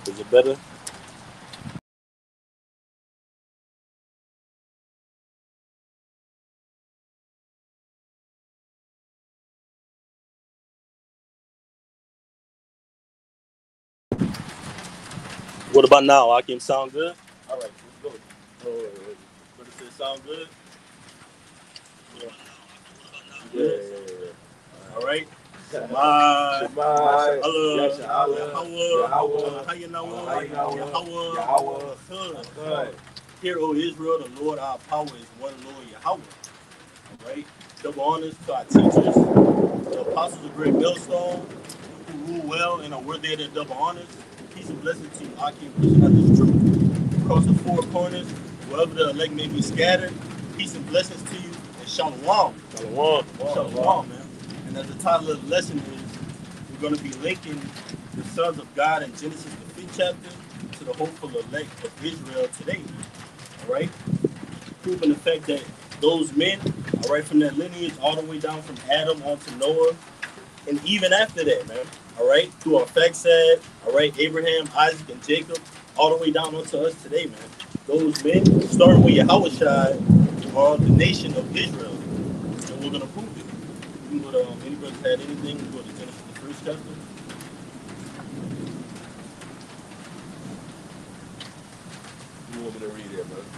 Is it better? What about now? Akim, sound good? All right, let's go. But does it sound good? Yeah. Yeah. All right. Shema, Allah, Yahweh, Yahweh, Yahweh. Hear, O Israel, the Lord our power is one Lord Yahweh. All right. Double honors to our teachers, the apostles of Great Millstone, who rule well and are worthy of their double honors. Peace and blessings to you, Akim, pushing out this truth across the four corners, wherever the elect may be scattered. Peace and blessings to you, and shalom. Shalom. Shalom, man. And as the title of the lesson is, we're going to be linking the sons of God in Genesis, the 5th chapter, to the hopeful elect of Israel today. All right? Proving the fact that those men, all right, from that lineage all the way down from Adam onto Noah, and even after that, man, all right, through our fact set, all right, Abraham, Isaac, and Jacob, all the way down onto us today, man. Those men, starting with Yahushua, are the nation of Israel, and we're going to prove it. You can go to, anybody had anything, we go to Genesis, the 1st chapter. You want me to read it, brother?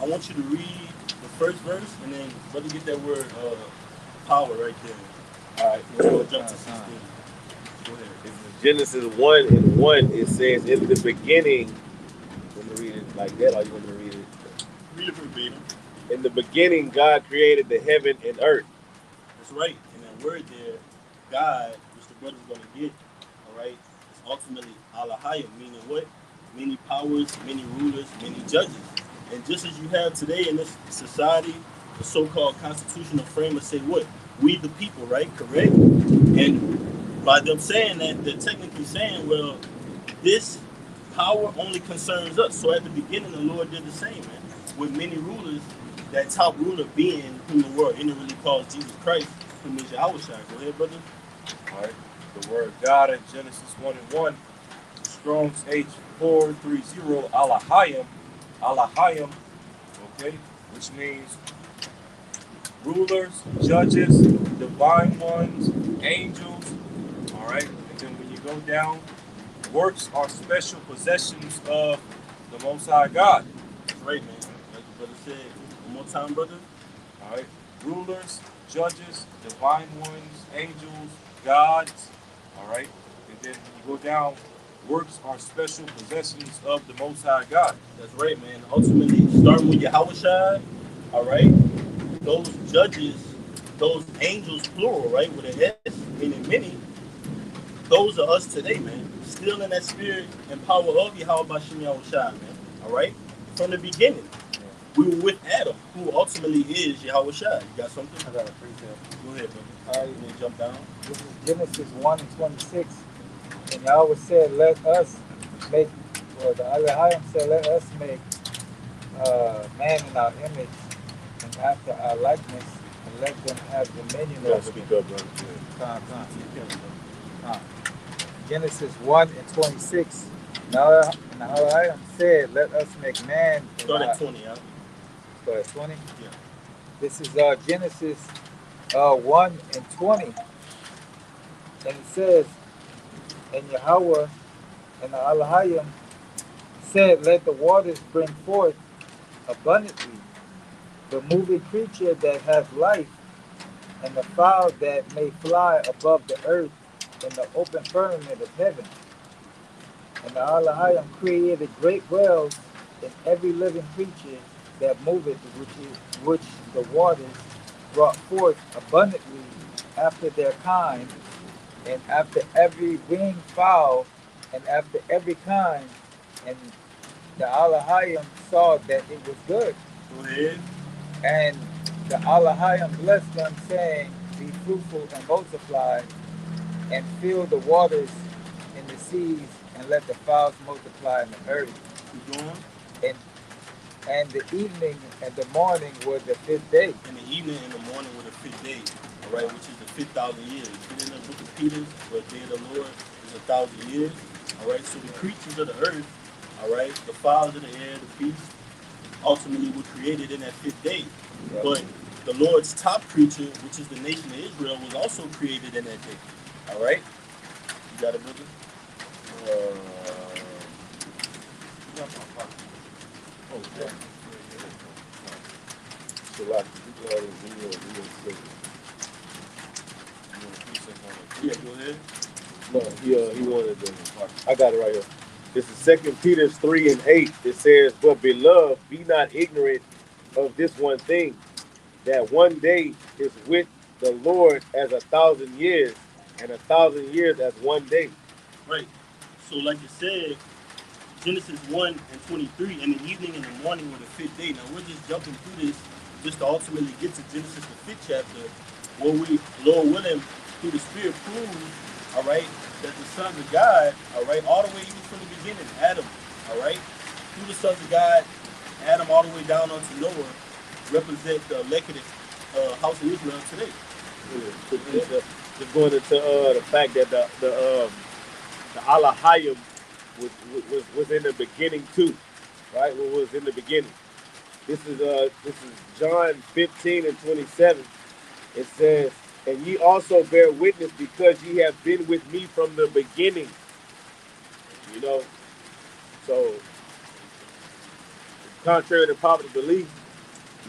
I want you to read the first verse, and then brother get that word power right there. All right, we'll jump to 16. Go ahead. It's Genesis 1:1. It says, in the beginning, you want me to read it like that, or you want me to read it? Read it verbatim. In the beginning, God created the heaven and earth. That's right. And that word there, God, which the brother's going to get, all right, is ultimately Alahayim, meaning what? Many powers, many rulers, many judges. And just as you have today in this society, the so-called constitutional framers say what? We the people, right? Correct? And by them saying that, they're technically saying, well, this power only concerns us. So at the beginning, the Lord did the same, man. With many rulers, that top ruler being whom the world inwardly calls Jesus Christ, whom is Yahushua. Go ahead, brother. All right. The word God in Genesis 1:1, Strong's H430, Alahayim, okay, which means rulers, judges, divine ones, angels, all right. And then when you go down, works are special possessions of the Most High God. That's right, man. Like the brother said. One more time, brother. All right. Rulers, judges, divine ones, angels, gods, all right. And then when you go down, works are special possessions of the Most High God. That's right, man. Ultimately, starting with Yahushua, all right, those judges, those angels, plural, right, with an S, meaning many, those are us today, man. Still in that spirit and power of Yahweh Bashim Yahushua, man. All right? From the beginning. We were with Adam, who ultimately is Yahushua. You got something? I got a precept. Go ahead, brother. All right, you may jump down. This is Genesis 1:26. And Yahweh said, let us make, well, the Elohim said, let us make man in our image and after our likeness, and let them have dominion over Speak them. up, brother. Genesis 1:26. Now Elohim said, let us make man in Start our... at 20, huh? Start at 20? Yeah. This is Genesis 1:20. And it says, and Yahweh and the Elohim said, let the waters bring forth abundantly the moving creature that has life, and the fowl that may fly above the earth in the open firmament of heaven. And the Elohim created great whales and every living creature that moveth, which the waters brought forth abundantly after their kind, and after every winged fowl, and after every kind. And the Elohim saw that it was good. Go ahead. And the Elohim blessed them, saying, be fruitful and multiply, and fill the waters in the seas, and let the fowls multiply in the earth. Keep going. And the evening and the morning were the 5th day. And the evening and the morning were the 5th day, all right, which is the 5,000 years. Get in the book of Peter, where the day of the Lord is is 1,000 years. All right. So the creatures of the earth, all right, the fowls of the air, the beasts, ultimately were created in that fifth day. Right. But the Lord's top creature, which is the nation of Israel, was also created in that day. All right. You got it, brother? Okay. So like, Yeah, go ahead. no, he wanted the. I got it right here. This is 2 Peter 3:8. It says, "But beloved, be not ignorant of this one thing, that one day is with the Lord as 1,000 years, and 1,000 years as one day." Right. So, like you said, Genesis 1 and 23, and the evening and the morning were the fifth day. Now, we're just jumping through this just to ultimately get to Genesis, the fifth chapter, where we, Lord willing, through the Spirit prove, all right, that the sons of God, all right, all the way even from the beginning, Adam, all right, through the sons of God, Adam all the way down onto Noah, represent the elected house of Israel today. Just going into the fact that the Alahayim was in the beginning too, right? What was in the beginning. This is John 15:27. It says, "And ye also bear witness, because ye have been with me from the beginning." You know, so contrary to popular belief,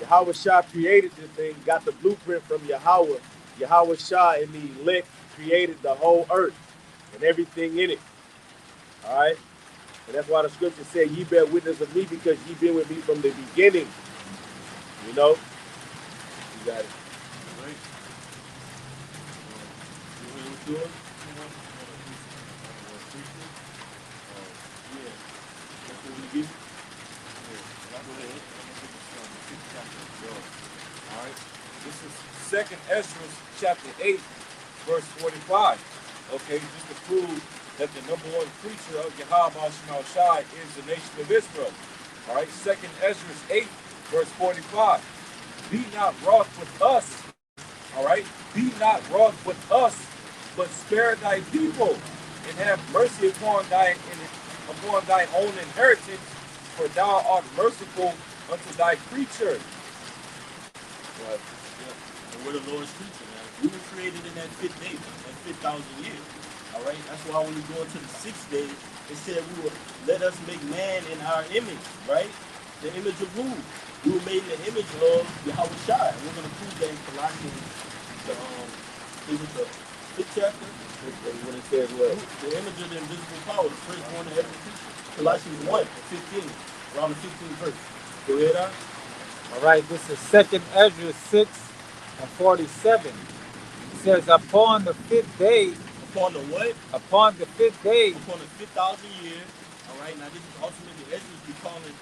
Yahweh Shah created this thing, got the blueprint from Yahweh. Yahweh Shah and the elect created the whole earth and everything in it. All right? And that's why the scripture said, "Ye bear witness of me, because ye been with me from the beginning." You know? You got it. Right. You want to yeah. That's what we get. All right. This is 2nd Ezra chapter 8, verse 45. Okay, just to prove that the number one preacher of Yahweh Shema Shai is the nation of Israel. All right, 2nd Ezra 8, verse 45. Be not wroth with us. All right, be not wroth with us, but spare thy people, and have mercy upon thine own inheritance, for thou art merciful unto thy creature. Right. Yeah. And we're the Lord's creature, man. We were created in that fifth day, that 5,000 years. All right. That's why when we go into the sixth day, it said we will let us make man in our image, right? The image of who? We were made in the image of Yahweh Shai. And we're going to prove that in Colossians, is it the 5th chapter? When it says what? The image of the invisible power, the firstborn of every creature. Colossians 1, 15, around the 15th verse. Go ahead, Aaron. All right, this is 2nd Ezra 6 and 47. It says, upon the fifth day, Upon the what? upon the fifth day, Upon the 5,000 years. All right, now this is ultimately Ezra's recalling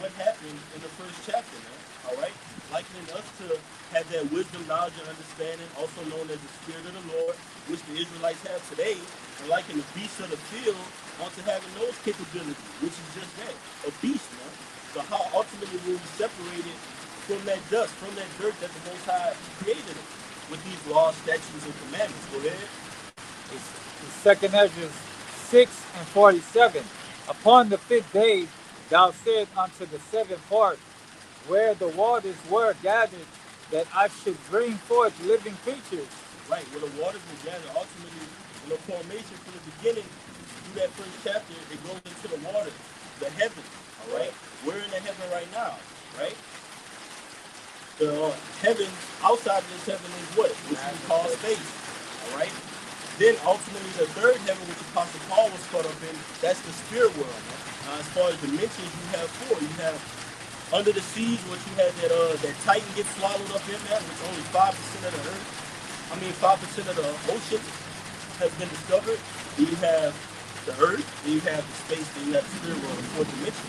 what happened in the first chapter, man. All right, likening us to have that wisdom, knowledge, and understanding, also known as the Spirit of the Lord, which the Israelites have today, and liking the beasts of the field onto having those capabilities, which is just that, a beast, man. So how ultimately will we separate it from that dust, from that dirt that the Most High created it with these laws, statutes, and commandments? Go ahead. it's 2nd Ezra 6 and 47. Upon the fifth day, thou said unto the seventh part, where the waters were gathered, that I should bring forth living creatures. Right, where the waters were gathered, ultimately, in the formation from the beginning, through that first chapter, it goes into the waters, the heavens, all right? We're in the heaven right now, right? The heavens, outside of this heaven is what? Which we call space, all right? Then ultimately the third heaven, which Apostle Paul was caught up in, that's the spirit world. As far as dimensions, you have four. You have under the seas, what you had that Titan gets swallowed up in there, which only 5% of the earth, 5% of the ocean has been discovered. Then you have the earth, then you have the space, then you have the spirit world, the fourth dimension.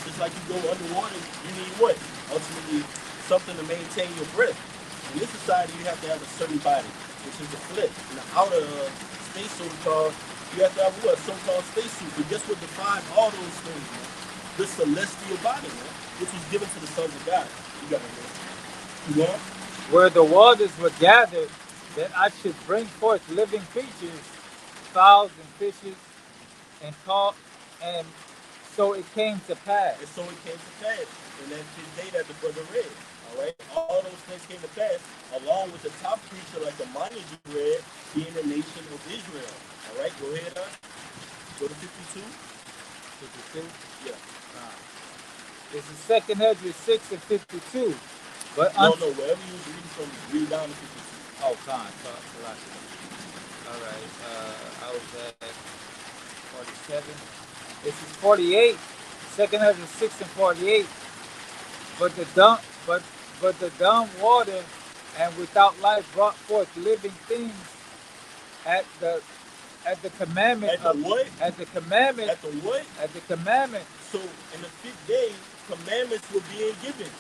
Just like you go underwater, you need what? Ultimately, something to maintain your breath. In this society, you have to have a certain body, which is the flesh. In the outer space, so-called, you have to have what? So-called spacesuit. But guess what defines all those things, man? The celestial body, man, which was given to the sons of God. You got it, man. You want? Where the waters were gathered, that I should bring forth living creatures, fowls and fishes, and caught, and so it came to pass. And so it came to pass. And that's his day that the brother read. All right. All those things came to pass, along with the top preacher, like the minor you read, being the nation of Israel. All right. Go ahead. Go to 52. 52. Yeah. This is 2 Ezra 6 and 52. But No, wherever you was reading from, read down to 52. Oh, fine. All right. I was at 47. This is 48. 2 Ezra 6 and 48. But the dumb water and without life brought forth living things at the commandment At the what? At the commandment. At the what? At the commandment. So in the 5th day, commandments were being given.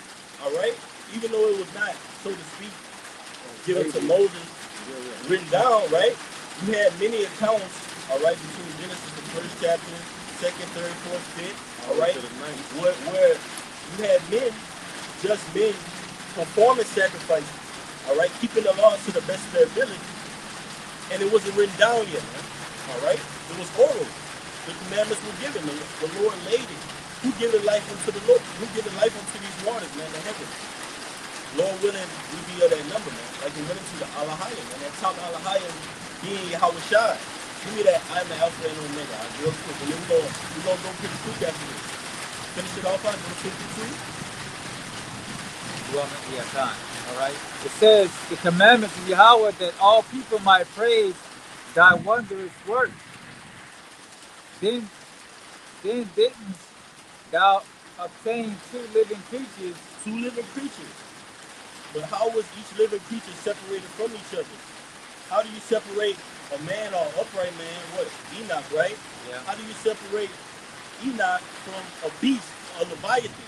All right? Even though it was not, so to speak, given to Moses, written down, right? You had many accounts, all right, between Genesis, the 1st chapter, 2nd, 3rd, 4th, 5th, all right? Where you had men, just men, performing sacrifices, all right? Keeping the law to the best of their ability. And it wasn't written down yet, man. All right? It was oral. The commandments were given. The Lord laid it. Who gave the life unto the Lord? Who gave the life unto these waters, man, the heavens? Lord willing, we be of that number, man. Like we went into the Alahayim, and that top Alahayim being Yahweh Shai. Give me that I'm the Alpha and Omega. Real quick. And then we're going to go pretty quick after this. Finish it off on 52. Yeah, time. All right. It says the commandments of Yahweh that all people might praise thy wondrous works. Then didn't thou obtain two living creatures? Two living creatures. But how was each living creature separated from each other? How do you separate a man or upright man? What? Enoch, right? Yeah. How do you separate Enoch from a beast, a Leviathan?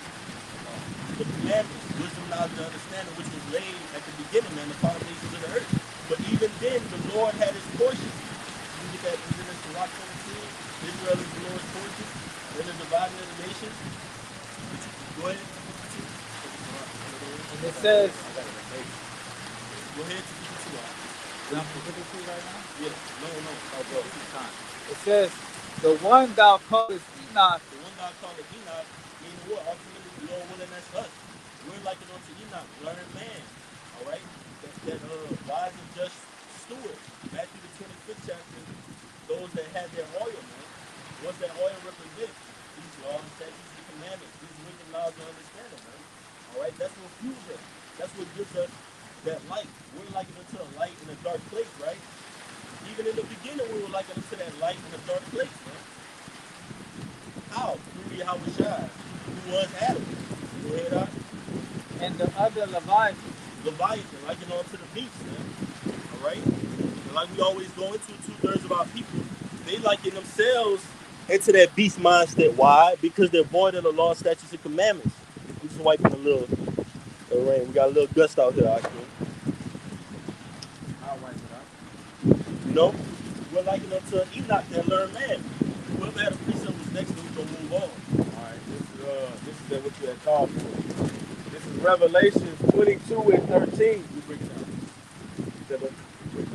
The commandments, wisdom, knowledge, and understanding, which was laid at the beginning, man, the foundations of the earth. But even then, the Lord had his portion. You get that in Genesis 17. Israel is the Lord's portion. Then the dividing of the nations. Go ahead. And it says, Go ahead to 52. jump to 52 right now? Yeah. No. Oh, bro, time. It says, the one thou callest Enoch. The one God called Enoch, meaning what? Ultimately, the Lord willing, that's us. We're like it unto Enoch, learned man. All right? That wise and just steward. Matthew the 25th chapter, those that had their oil, man. What's that oil represent? These laws, statutes, and commandments. These wisdom, knowledge, and understanding, man. All right? That's what fuels us. That's what gives us that light. We're like it unto a light in a dark place, right? Even in the beginning, we were like it unto that light in a dark place, man. How? Through Yahweh Shai, who was Adam. Go ahead, Doc. And the other Leviathan. Leviathan, like it onto the beast, man. All right? And like we always go into, 2/3 of our people, they liken themselves into that beast mindset. Why? Because they're void of the law, statutes, and commandments. I'm just wiping a little rain. We got a little gust out here, actually. I'll wipe it up. You know? We're liking up to Enoch, that learned man. Whoever had a precept was next to him, we're going to move on. All right, this is what you had called for. This is Revelation 22 and 13. You bring it down.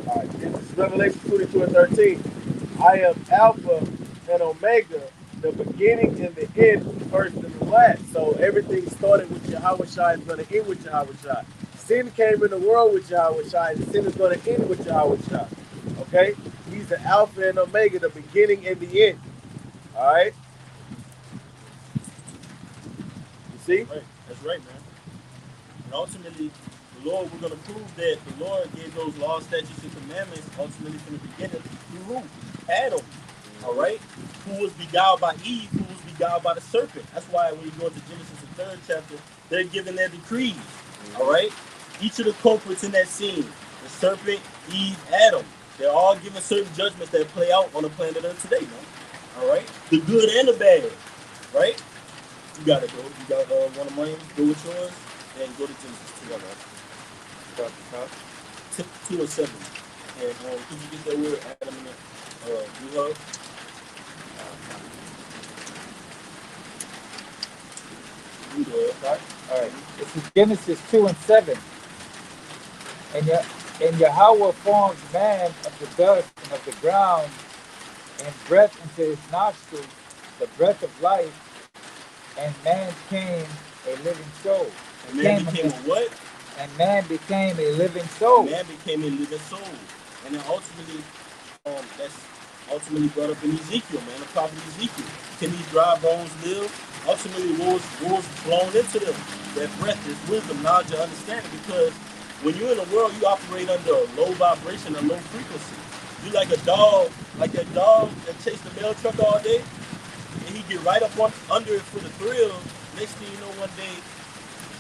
All right, this is Revelation 22 and 13. I am Alpha and Omega, the beginning and the end, the first and the last. So everything started with Yahweh Shai is going to end with Yahweh Shai. Sin came in the world with Yahweh Shai, and sin is going to end with Yahweh Shai. Okay? He's the Alpha and Omega, the beginning and the end. All right? You see? Right. That's right, man. And ultimately, the Lord, we're going to prove that the Lord gave those laws, statutes, and commandments ultimately from the beginning through who? Adam. All right? Who was beguiled by Eve, who was beguiled by the serpent. That's why when you go into Genesis, the 3rd chapter, they're given their decrees. All right? Each of the culprits in that scene, the serpent, Eve, Adam, they're all given certain judgments that play out on the planet Earth today, man. All right? The good and the bad. Right? You got it, bro. You got one of mine. Go with yours. And go to Genesis 2. Start the top. 2 and 7. And could you get that word Adam in there? You love? You do it, right? All right. This is Genesis 2 and 7. And Yahweh formed man of the dust and of the ground, and breath into his nostrils, the breath of life, and man became a living soul. And man became a what? And man became a living And soul. man became a living soul. And then ultimately, that's ultimately brought up in Ezekiel, man, the prophet Ezekiel. Can these dry bones live? Ultimately, what was blown into them? That breath is wisdom, knowledge, and understanding. Because when you're in the world, you operate under a low vibration, a low frequency. You like a dog, like that dog that chased the mail truck all day, and he get right up under it for the thrill. Next thing you know, one day,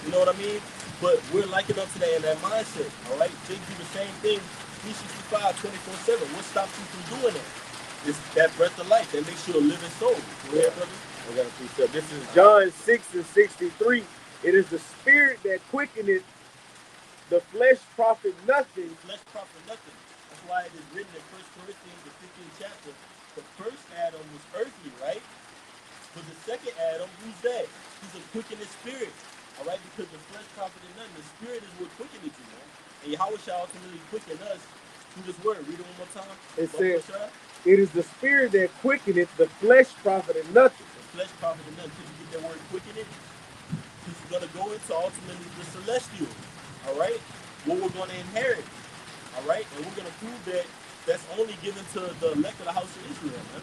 you know what I mean? But we're liking up to that in that mindset, all right? They do the same thing, 365, 24/7. What stops you from doing that? It's that breath of life that makes you a living soul. Go ahead, brother. I got a precept. This is John 6:63. It is the spirit that quickeneth, the flesh profit nothing. Flesh profit nothing. That's why it is written in 1 Corinthians, the 15th chapter. The first Adam was earthly, right? But the second Adam, who's that? He's a quickening spirit. All right, because the flesh profited nothing. The spirit is what quickened you, man. And Yahweh shall ultimately quicken us through this word. Read it one more time. It says, it is the spirit that quickeneth, the flesh profited nothing. The flesh profited nothing. Did you get that word quickening? Because you're going to go into ultimately the celestial. All right? What we're going to inherit. All right? And we're going to prove that that's only given to the elect of the house of Israel, man.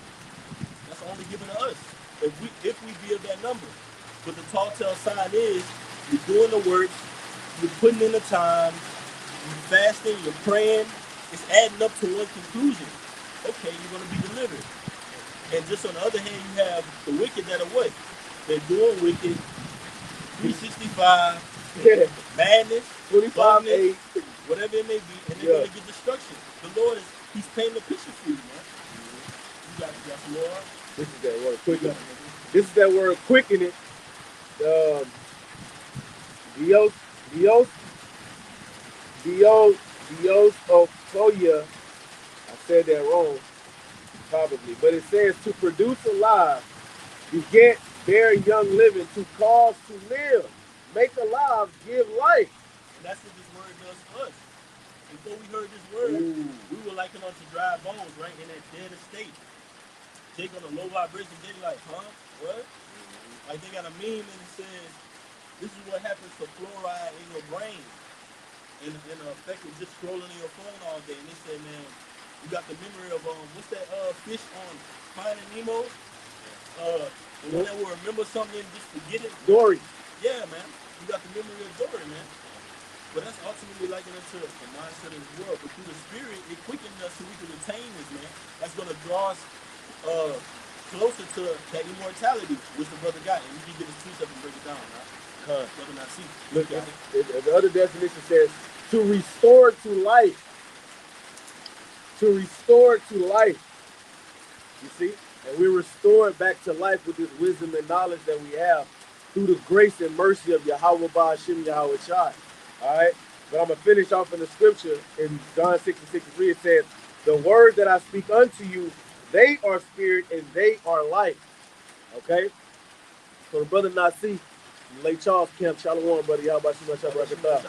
That's only given to us. If we be of that number. But the tall tale sign is you're doing the work, you're putting in the time, you're fasting, you're praying, it's adding up to one conclusion. Okay, you're going to be delivered. And just on the other hand, you have the wicked that are what? They're doing wicked, 365, madness, 25-8, whatever it may be, and they're going to get destruction. The Lord He's painting the picture for you, man. You got some more? This is that word quickening. This is that word quickening. Diosoya. I said that wrong, probably, but it says to produce alive, beget, bear young living, to cause to live, make alive, give life. And that's what this word does for us. Before we heard this word, we were likened unto dry bones, right, in that dead estate. Take on a low vibration, they like, huh? What? Like they got a meme and it says, this is what happens to fluoride in your brain. And the effect of just scrolling in your phone all day. And they say, man, you got the memory of what's that fish on Finding Nemo? The one that will remember something and just forget it. Dory. Yeah, man. You got the memory of Dory, man. But that's ultimately likened into the mindset of the world. But through the spirit, it quickens us so we can attain this, man. That's gonna draw us closer to that immortality, which the brother got. And you can get his precept and break it down, right? Brother not see. Look, the other definition says to restore to life. To restore to life. You see? And we're restored back to life with this wisdom and knowledge that we have through the grace and mercy of Yahweh Ba'ashim Yahweh Shai. All right? But I'm going to finish off in the scripture in John 6:63. It says, the word that I speak unto you, they are spirit and they are life. Okay? So the brother Nasi, Lake Charles Camp, Shalom, brother. Yahweh Shema Shabrakatah.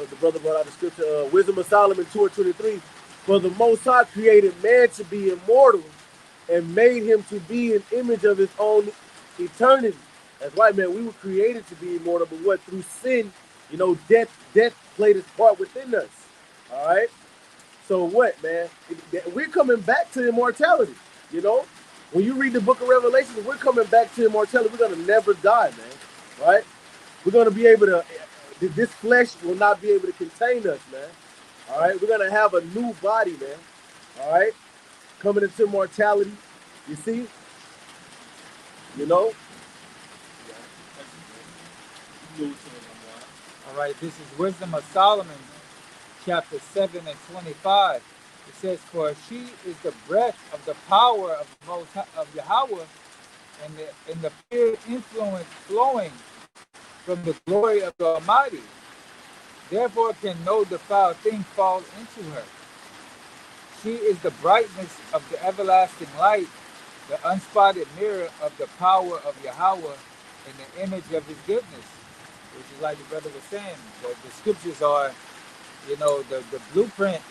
The brother brought out the scripture, Wisdom of Solomon 2:23. For the Most High created man to be immortal and made him to be an image of his own eternity. That's right, man. We were created to be immortal, but what? Through sin, you know, death played its part within us. All right? So what, man? We're coming back to immortality, you know? When you read the book of Revelation, we're coming back to immortality. We're going to never die, man. Right? We're going to be able to, this flesh will not be able to contain us, man. All right? We're going to have a new body, man. All right? Coming into mortality. You see? You know? All right, this is Wisdom of Solomon, chapter 7 and 25. It says, for she is the breath of the power of Yahweh and the pure influence flowing from the glory of the Almighty. Therefore can no defiled thing fall into her. She is the brightness of the everlasting light, the unspotted mirror of the power of Yahweh and the image of his goodness. Which is like the brother was saying, the scriptures are, you know, the blueprint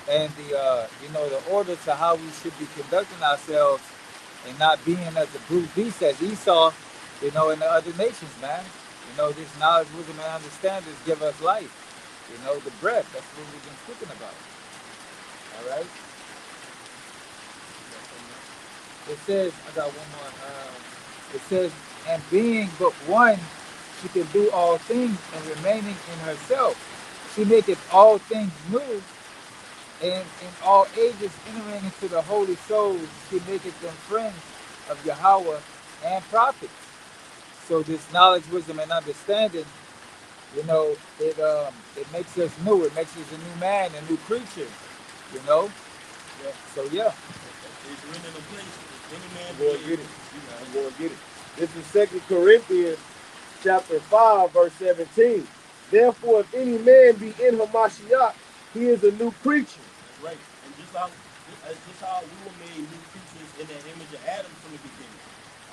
and the the order to how we should be conducting ourselves and not being as a brute beast as Esau, in the other nations, man. This knowledge, wisdom, and understanding give us life. The breath. That's what we've been speaking about. All right. It says, I got one more. It says, and being but one, she can do all things, and remaining in herself, she maketh all things new, and in all ages entering into the holy souls, she maketh them friends of Yahweh and prophets. So this knowledge, wisdom, and understanding, it makes us new. It makes us a new man, a new creature. Yeah. So yeah. It's written in a place. Any man I'm going to be get it. I'm going to get it. This is 2 Corinthians chapter 5, verse 17. Therefore, if any man be in Hamashiach, he is a new creature. That's right. And just how we were made new creatures in the image of Adam from the beginning.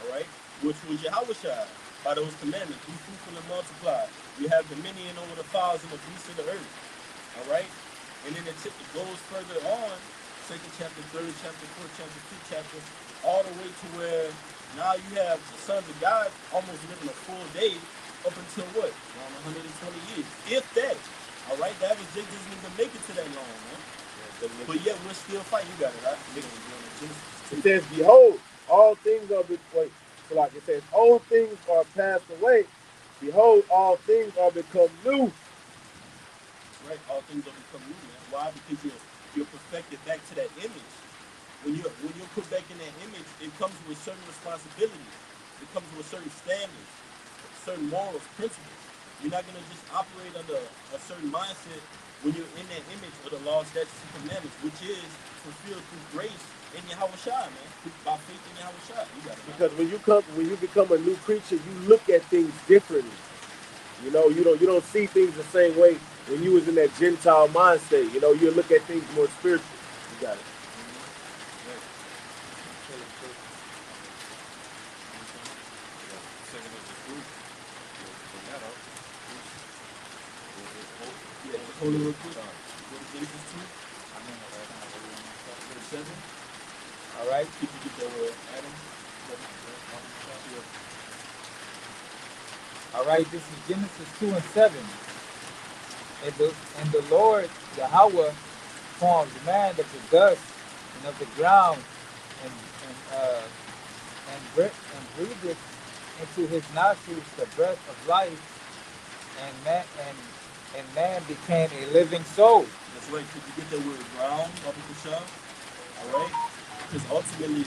All right? Which was Yahushua by those commandments. Be fruitful and multiply. You have dominion over the fowls and the beasts of the earth. All right? And then it goes further on, second chapter, third chapter, fourth chapter, fifth chapter, all the way to where now you have the sons of God almost living a full day up until what? Around 120 years. If that. All right? The average Jake doesn't even make it to that long, man. But yet we're still fighting. You got it, right? It says, behold, all things are it says, old things are passed away. Behold, all things are become new. Right? All things are become new, man. Why? Because you're perfected back to that image. When you're put back in that image, it comes with certain responsibilities. It comes with certain standards, certain morals, principles. You're not gonna just operate under a certain mindset when you're in that image of the law, statutes, and commandments, which is fulfilled through grace in Yahushua, man. By faith in Yahushua. You got it, man. Because when you become a new creature, you look at things differently. You don't see things the same way when you was in that Gentile mind state. You look at things more spiritual. You got it. Hold it real quick. Go to Genesis 2. Verse 7. All right. Did you get that word, Adam? All right. This is Genesis 2 and 7. And the Lord Yahweh formed man of the dust and of the ground, and breathed into his nostrils the breath of life, and man became a living soul. That's right. Could you get that word ground, Baba Kushal? All right? Because ultimately,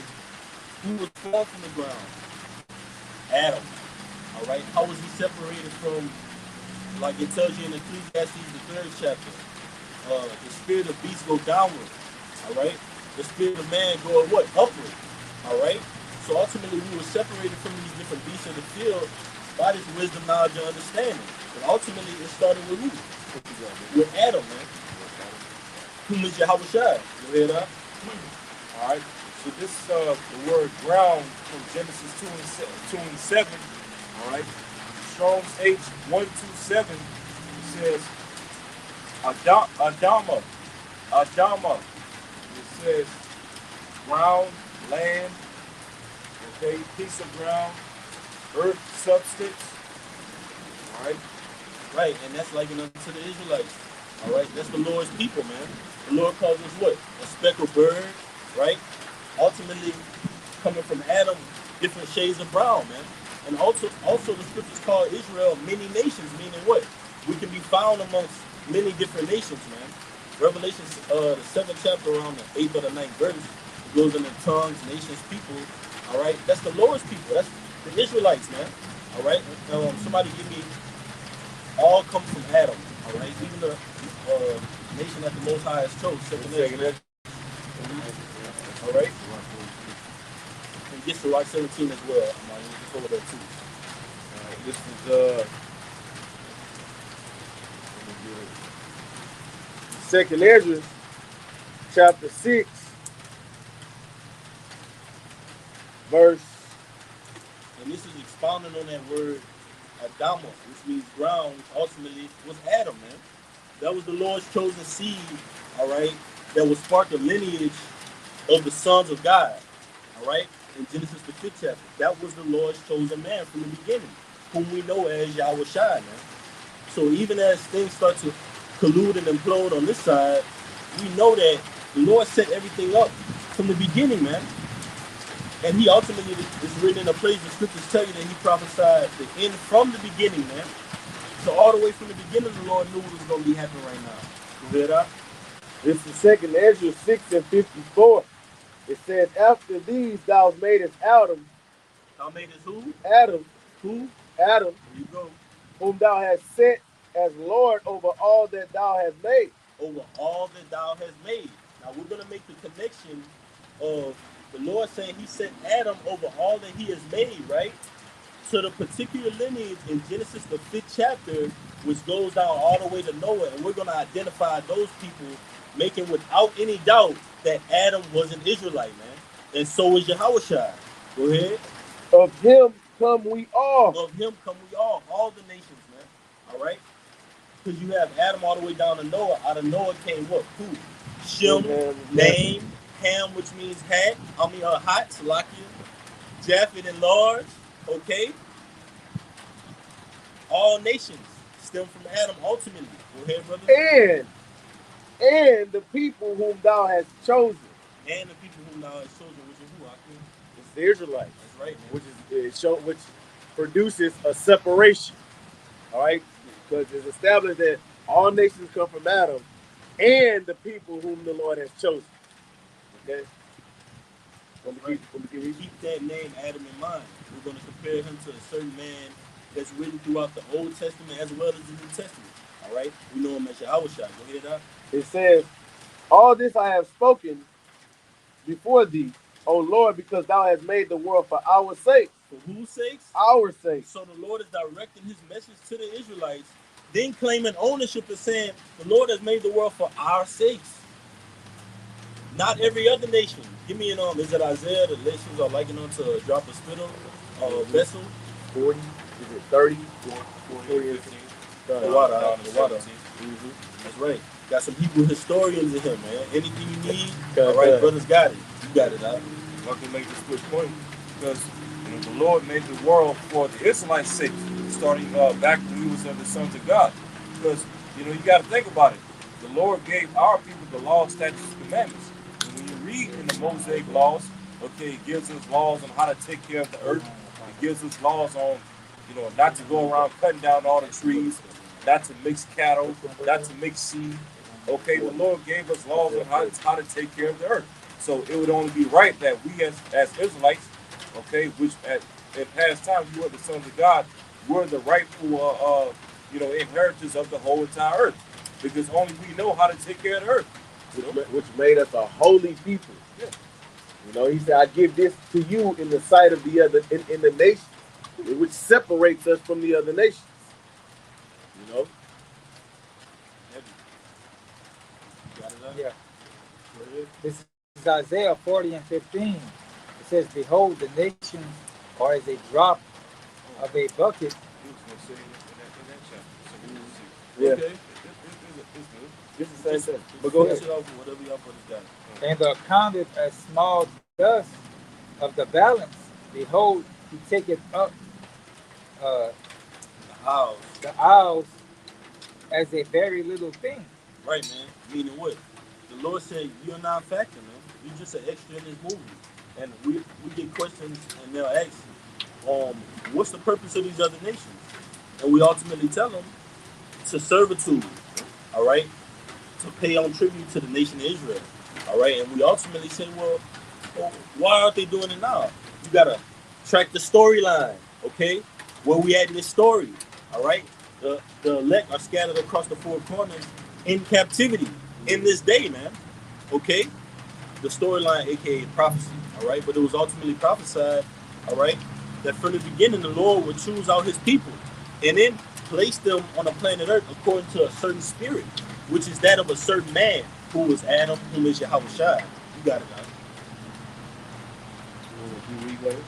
who was formed from the ground? Adam. All right? How was he separated from, like it tells you in Ecclesiastes, the 3rd chapter, the spirit of beast go downward. All right? The spirit of man go what? Upward. All right? So ultimately, we were separated from these different beasts of the field by this wisdom, knowledge, and understanding. But ultimately, it started with who? With Adam, man. Whom is Yahushua? You hear that? All right. So this the word ground from Genesis 2 and 7. All right. Strong's H127 says Adama. It says ground, land, okay, piece of ground, earth, substance. All right. Right, and that's likened unto the Israelites. All right, that's the Lord's people, man. The Lord calls us what? A speckled bird, right? Ultimately, coming from Adam, different shades of brown, man. And also the scriptures call Israel many nations, meaning what? We can be found amongst many different nations, man. Revelation, the 7th chapter, around the 8th or the 9th verse, it goes into tongues, nations, people. All right, that's the Lord's people. That's the Israelites, man. All right, somebody give me. All come from Adam. All right, even the nation that the Most High has chose. All right, and get to Rock 17 as well. I'm going to over there too. This is Second Ezra, chapter 6, verse. And this is expounding on that word Adama, which means ground, which ultimately was Adam, man. That was the Lord's chosen seed, all right, that will spark the lineage of the sons of God. All right, in Genesis the 5th chapter, that was the Lord's chosen man from the beginning, whom we know as Yahweh Shai, man. So even as things start to collude and implode on this side, we know that the Lord set everything up from the beginning, man. And he ultimately is written in a place the scriptures tell you that he prophesied the end from the beginning, man. So all the way from the beginning, the Lord knew what was going to be happening right now. You hear that? This is 2nd Ezra 6:54. It says, after these thou madest Adam. Thou madest who? Adam. Who? Adam. There you go. Whom thou hast set as Lord over all that thou hast made. Over all that thou hast made. Now we're going to make the connection of the Lord saying he set Adam over all that he has made, right? To the particular lineage in Genesis, the 5th chapter, which goes down all the way to Noah. And we're going to identify those people, making without any doubt that Adam was an Israelite, man. And so is Yahushua. Go ahead. Of him come we all. Of him come we all the nations, man. All right? Because you have Adam all the way down to Noah. Out of Noah came what? Who? Shem, name, Ham, which means hat. Hot, Salakia. Japheth and large. Okay? All nations stem from Adam ultimately. Go ahead, brother. And the people whom thou hast chosen. And the people whom thou hast chosen, which is who? Akim? It's the Israelites. That's right, man. Which produces a separation. All right? Because it's established that all nations come from Adam and the people whom the Lord has chosen. Okay? Right. Keep that name Adam in mind. We're going to compare him to a certain man that's written throughout the Old Testament as well as the New Testament. All right? We know him as Yahushua. Go ahead, it says, all this I have spoken before thee, O Lord, because thou hast made the world for our sake. For whose sakes? Our sake. So the Lord is directing his message to the Israelites, then claiming ownership and saying, the Lord has made the world for our sakes. Not every other nation. Give me an is it Isaiah? The nations are likened unto a drop of spittle, vessel. 40, is it 30? 40 and 15. The water. Mm-hmm. That's right. Got some Hebrew historians in here, man. Anything you need, all right, brothers got it. You got it, huh? I can make this quick point because the Lord made the world for the Israelites' sake, starting back when we was the sons of God. Because you got to think about it. The Lord gave our people the law, statutes, and commandments. And when you read in the Mosaic laws, okay, it gives us laws on how to take care of the earth. It gives us laws on, not to go around cutting down all the trees, not to mix cattle, not to mix seed. Okay, the Lord gave us laws on how to take care of the earth. So it would only be right that we as Israelites, okay, which in past times we were the sons of God, we're the rightful inheritors of the whole entire earth. Because only we know how to take care of the earth. Which made us a holy people. Yeah. He said, I give this to you in the sight of the other in the nation, which separates us from the other nations. Yeah. This is Isaiah 40 and 15. It says, behold, the nations are as a drop of a bucket. Yeah. Okay. This is the same thing. But go ahead. Whatever y'all brothers got. And are counted as small dust of the balance. Behold, he taketh up the isles as a very little thing. Right, man. Meaning what? The Lord said, you're not a factor, man. You're just an extra in this movie. And we get questions and they'll ask, what's the purpose of these other nations? And we ultimately tell them to servitude, all right? To pay on tribute to the nation of Israel, all right? And we ultimately say, well, why aren't they doing it now? You got to track the storyline, okay? Where we at in this story, all right? The elect are scattered across the four corners in captivity in this day, man, okay? The storyline, aka prophecy, all right? But it was ultimately prophesied, all right, that from the beginning the Lord would choose out his people and then place them on the planet Earth according to a certain spirit, which is that of a certain man who was Adam, who is Yahushua. You got it, man.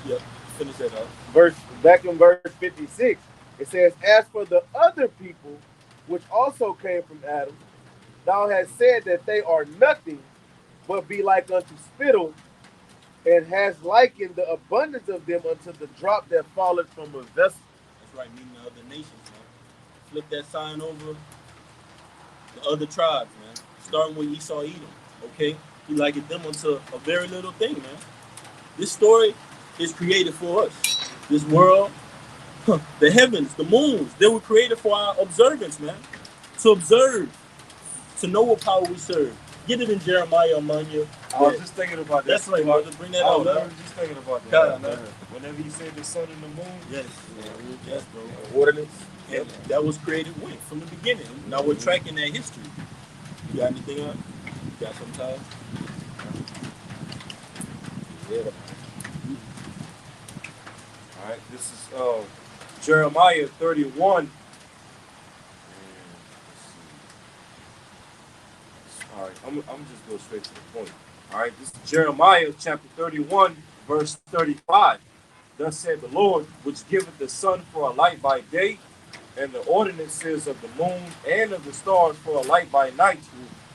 Yep, finish that up. Back in verse 56, it says, as for the other people, which also came from Adam, thou hast said that they are nothing, but be like unto spittle, and has likened the abundance of them unto the drop that falleth from a vessel. That's right, meaning the other nations, man. Flip that sign over the other tribes, man. Starting with Esau, Edom. Okay, he likened them unto a very little thing, man. This story is created for us. This world, the heavens, the moons, they were created for our observance, man. To observe, to know what power we serve. Get it in Jeremiah, Amanya. I was just thinking about that. That's right, brother. Bring that I out, was man. just thinking about that. God, man. Whenever he said the sun and the moon, Yes, yes, bro. Ordinance. And that was created when? From the beginning. Now we're tracking that history. You got anything else? You got some time? Yeah. all right, this is Jeremiah 31. All right, I'm just go straight to the point. All right, this is Jeremiah chapter 31, verse 35. Thus said the Lord, which giveth the sun for a light by day, and the ordinances of the moon and of the stars for a light by night,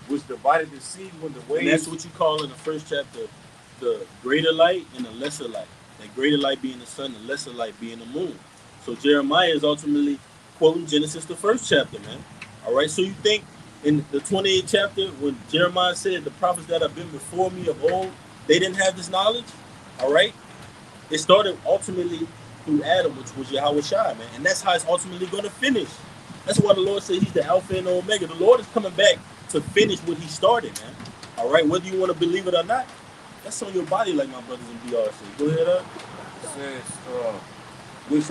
which divided the sea when the waves. And that's what you call in the first chapter the greater light and the lesser light. That greater light being the sun, the lesser light being the moon. So Jeremiah is ultimately quoting Genesis, the first chapter, man. All right, so you think in the 28th chapter, when Jeremiah said the prophets that have been before me of old, they didn't have this knowledge? All right, it started ultimately through Adam, which was Yahweh Shai, man. And that's how it's ultimately going to finish. That's why the Lord said he's the Alpha and the Omega. The Lord is coming back to finish what he started, man. All right, whether you want to believe it or not, that's on your body, like my brothers in BR say. Go ahead, It says, which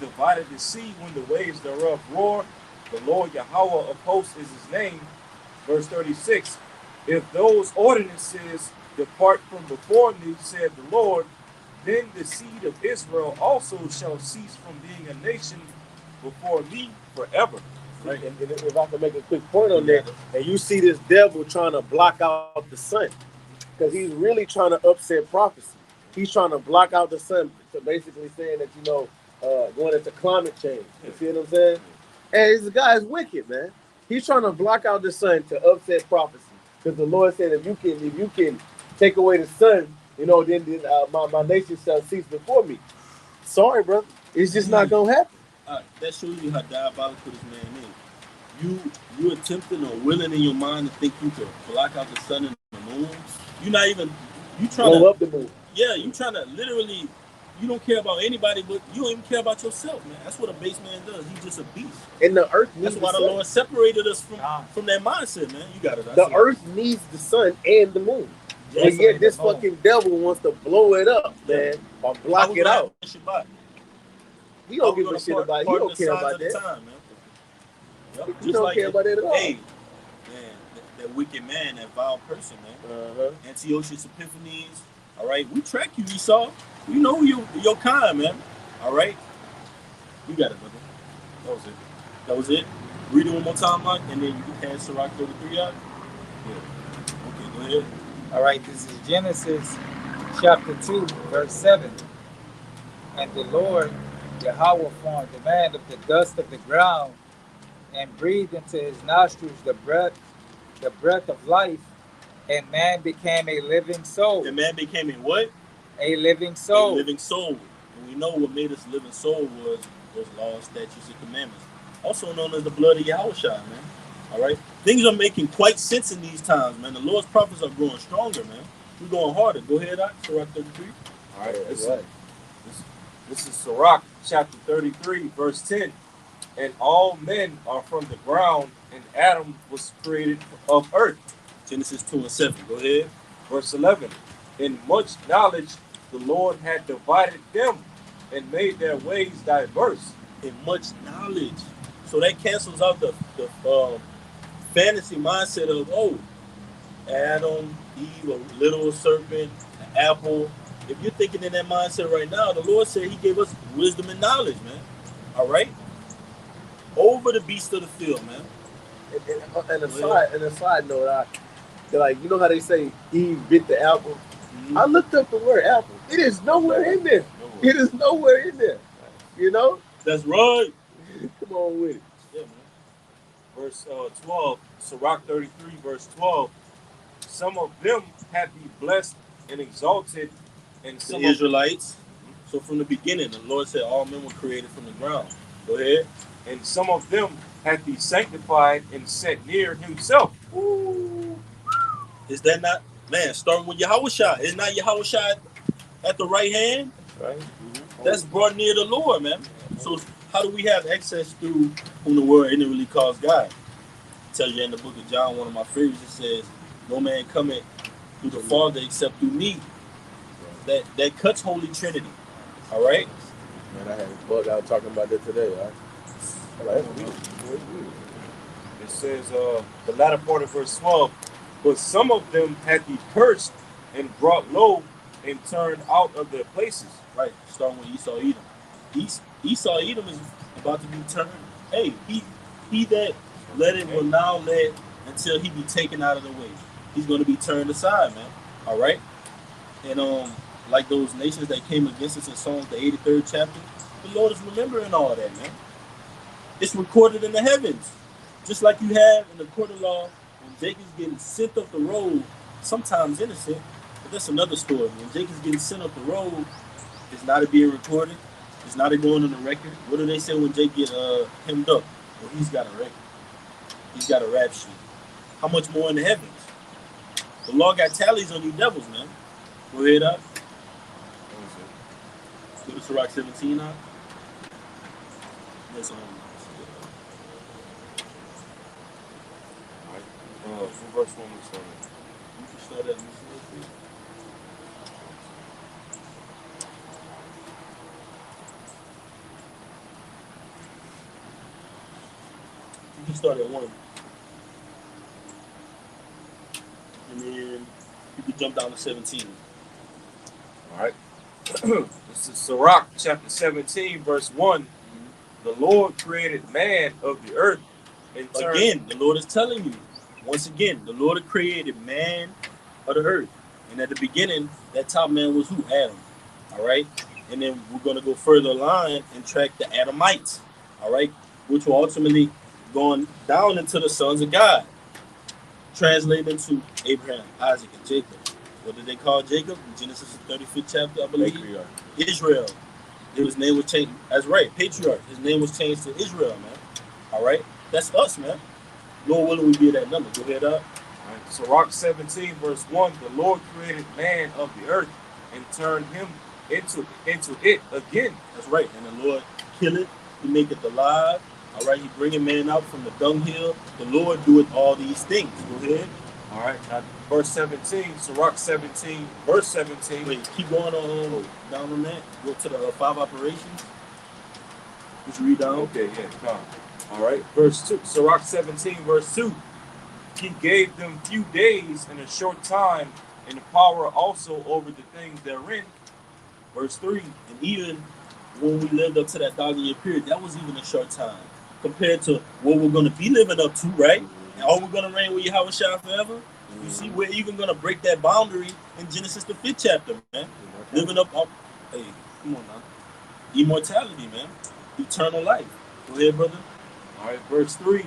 divided the sea when the waves thereof roar. The Lord Yahweh of hosts is his name. Verse 36. If those ordinances depart from before me, said the Lord, then the seed of Israel also shall cease from being a nation before me forever. Right. And if I can make a quick point on that, and you see this devil trying to block out the sun, because he's really trying to upset prophecy. He's trying to block out the sun, so basically saying that, going into climate change. You see what I'm saying? And this guy is wicked, man. He's trying to block out the sun to upset prophecy, because the Lord said, if you can take away the sun, then my nation shall cease before me. Sorry, brother, it's just not gonna happen. That shows you how diabolical this man is. You attempting or willing in your mind to think you could block out the sun and the moon. You're not even. You trying Blow to up the moon. Yeah, you trying to literally. You don't care about anybody, but you don't even care about yourself, man. That's what a base man does. He's just a beast. And the earth needs That's why the sun. Lord separated us from that mindset, man. You got it. The earth needs the sun and the moon. Yes, And yet this fucking devil wants to blow it up, man, or block it out. He don't give a shit about it. He don't care about that. Time, man. Yep. He don't care about that at all. Hey, man, that wicked man, that vile person, man. Antiochus Epiphanes. All right, we track you, Esau. You know your kind, man. All right, you got it, brother. That was it. Read it one more time, Mike, and then you can pass Sirach 33 out. Yeah. Okay, go ahead. All right, this is Genesis chapter 2, verse 7. And the Lord Yahweh formed the man of the dust of the ground and breathed into his nostrils the breath of life, and man became a living soul. And man became a what? A living soul. A living soul. And we know what made us living soul was laws, statutes, and commandments. Also known as the blood of Yahushua, man. All right? Things are making quite sense in these times, man. The Lord's prophets are growing stronger, man. We're going harder. Go ahead, Sirach 33. All right, this is Sirach chapter 33, verse 10. And all men are from the ground, and Adam was created of earth. Genesis 2 and 7. Go ahead. Verse 11. In much knowledge the Lord had divided them and made their ways diverse. In much knowledge. So that cancels out the fantasy mindset of, Adam, Eve, a little serpent, an apple. If you're thinking in that mindset right now, the Lord said he gave us wisdom and knowledge, man. All right? Over the beast of the field, man. And a side note, you know how they say Eve bit the apple? Mm-hmm. I looked up the word apple. It is nowhere in there. It is nowhere in there. You know? That's right. Come on with it. Yeah, man. Verse 12, Sirach 33, verse 12. some of them hath he blessed and exalted, and The some Israelites. So from the beginning, the Lord said all men were created from the ground. Go ahead. and some of them hath he sanctified and set near himself. Ooh. Is that not, man, starting with Yahushua? Is not Yahushua at the right hand? Right? That's brought near the Lord, man. So how do we have access through whom the world ignorantly calls God? It tells you in the book of John, one of my favorites, it says, no man cometh through the Father except through me. That cuts Holy Trinity. All right? Man, I had a bug out talking about that today. Right? Like, It says, the latter part of verse 12, but some of them hath he cursed and brought low and turned out of their places. Right. Starting with Esau Edom. Esau Edom is about to be turned. Hey, he that led it will now let until he be taken out of the way. He's going to be turned aside, man. All right? And like those nations that came against us in Psalms, the 83rd chapter, the Lord is remembering all that, man. It's recorded in the heavens. Just like you have in the court of law, when Jacob's getting sent up the road, sometimes innocent, but that's another story. When Jacob's getting sent up the road, it's not being recorded. It's not going on the record. What do they say when Jake get hemmed up? Well, he's got a record. He's got a rap sheet. How much more in the heavens? The law got tallies on you devils, man. Go ahead up. Go to Sirach 17 now. That's What verse 1 we started? you can start at you can start at 1. And then you can jump down to 17. All right. This is Sirach chapter 17, verse 1. The Lord created man of the earth and turned. Again, the Lord is telling you. Once again, the Lord created man of the earth. And at the beginning, that top man was who? Adam. All right? And then we're going to go further along and track the Adamites. All right? Which will ultimately going down into the sons of God. Translated into Abraham, Isaac, and Jacob. What did they call Jacob? In Genesis 35th chapter, I believe. patriarch. Israel. His name was changed. That's right, patriarch. His name was changed to Israel, man. All right? That's us, man. Lord willing, we be that number. Go ahead up. Right. Sirach 17, verse 1. The Lord created man of the earth and turned him into it again. That's right. And the Lord kill it. He make it alive. All right? He bringing man out from the dunghill. The Lord doeth all these things. Go ahead. All right. Now, verse 17, Sirach 17, verse 17. Wait, keep going on down on that. Go to the 5 operations. Just read down. Okay, yeah, come. All right. Verse 2, Sirach 17, verse 2. He gave them few days and a short time, and the power also over the things therein. Verse 3. And even when we lived up to that 1,000-year period, that was even a short time compared to what we're going to be living up to, right? And are we going to reign with Yahushua forever? You see, we're even going to break that boundary in Genesis the 5th chapter, man. Living up, hey, come on now. Immortality, man. Eternal life. Go ahead, brother. All right, verse 3.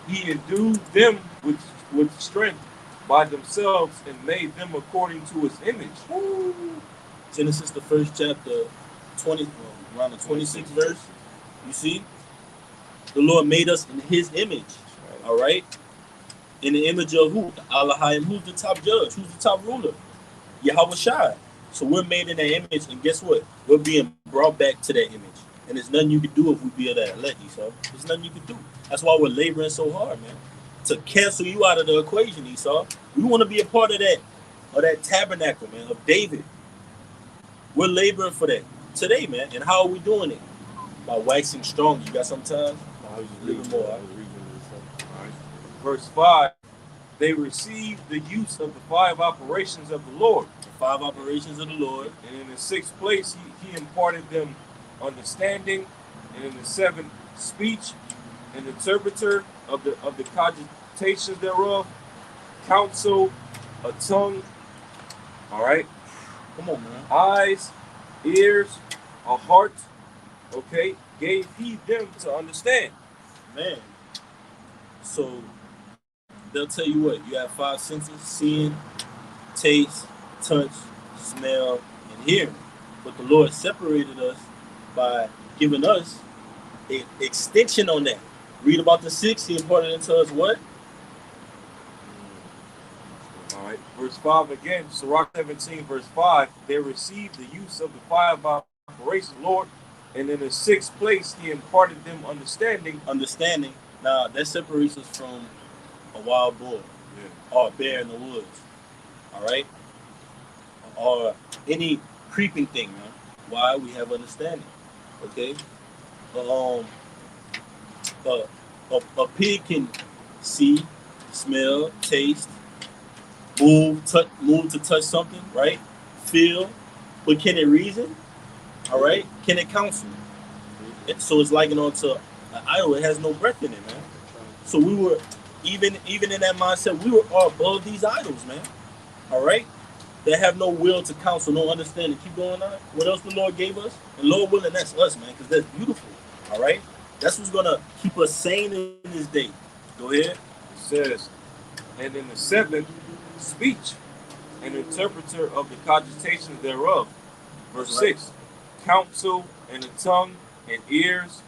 He endued them with strength by themselves and made them according to his image. Woo. Genesis the 1st chapter, 20, around the 26th verse. You see? The Lord made us in his image. All right? In the image of who? The Elohim. Who's the top judge? Who's the top ruler? Yahushua. So we're made in that image, and guess what? We're being brought back to that image. And there's nothing you can do if we be of that elect, Esau. There's nothing you can do. That's why we're laboring so hard, man. To cancel you out of the equation, Esau. We want to be a part of that tabernacle, man, of David. We're laboring for that today, man. And how are we doing it? By waxing strong. You got some time? I was just Little reading more. I was reading this. All right. Verse 5. They received the use of the 5 operations of the Lord. The 5 operations of the Lord. And in the 6th place, he imparted them understanding, and in the 7th, speech, and interpreter of the cogitations thereof, counsel, a tongue. All right. Come on, man. Eyes, ears, a heart. Okay. Gave he them to understand. Man. So they'll tell you what, you have 5 senses: seeing, taste, touch, smell, and hearing. But the Lord separated us by giving us an extension on that. Read about the 6, he imparted into us what? All right, verse 5 again, Sirach 17, verse 5, they received the use of the fire of operation, Lord, and in the 6th place, he imparted them understanding. Understanding. Now, that separates us from a wild boar or a bear in the woods, all right? Or any creeping thing, man. Why? We have understanding, okay? A pig can see, smell, taste, move to touch something, right? Feel, but can it reason? All right? Can it counsel? So it's likened on to an idol. It has no breath in it, man. So we were even in that mindset, we were all above these idols, man. All right? They have no will to counsel, no understanding. Keep going on. What else the Lord gave us? And Lord willing, that's us, man, because that's beautiful. All right? That's what's gonna keep us sane in this day. Go ahead. It says, and in the 7th, speech, an interpreter of the cogitations thereof. Verse 6, counsel, and the tongue, and ears,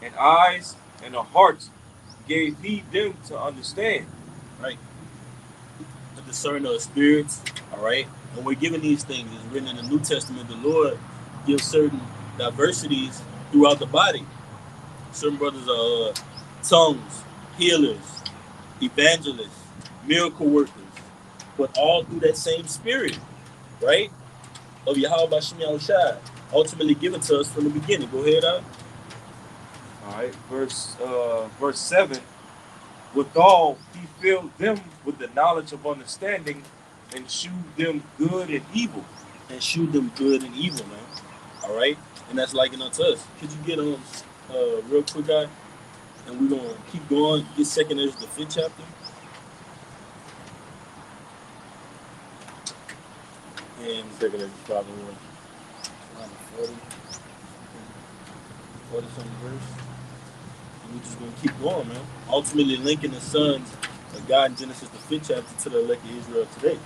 and eyes, and the hearts gave he them to understand. Right. The discerner of spirits. All right. And we're given these things. It's written in the New Testament. The Lord gives certain diversities throughout the body. Certain brothers are tongues, healers, evangelists, miracle workers, but all through that same spirit, right? Of Yahweh B'Shem Yahushua, ultimately given to us from the beginning. Go ahead, All right, verse 7. Withal, he filled them with the knowledge of understanding, and shewed them good and evil. And shewed them good and evil, man. All right, and that's likened unto us. Could you get on real quick, guy? And we're gonna keep going. Get 2nd Ezra, the 5th chapter. And 2nd Ezra 5 and 1. around 40 something verse. And we're just gonna keep going, man. Ultimately linking the sons of God in Genesis the 5th chapter to the elect of Israel today.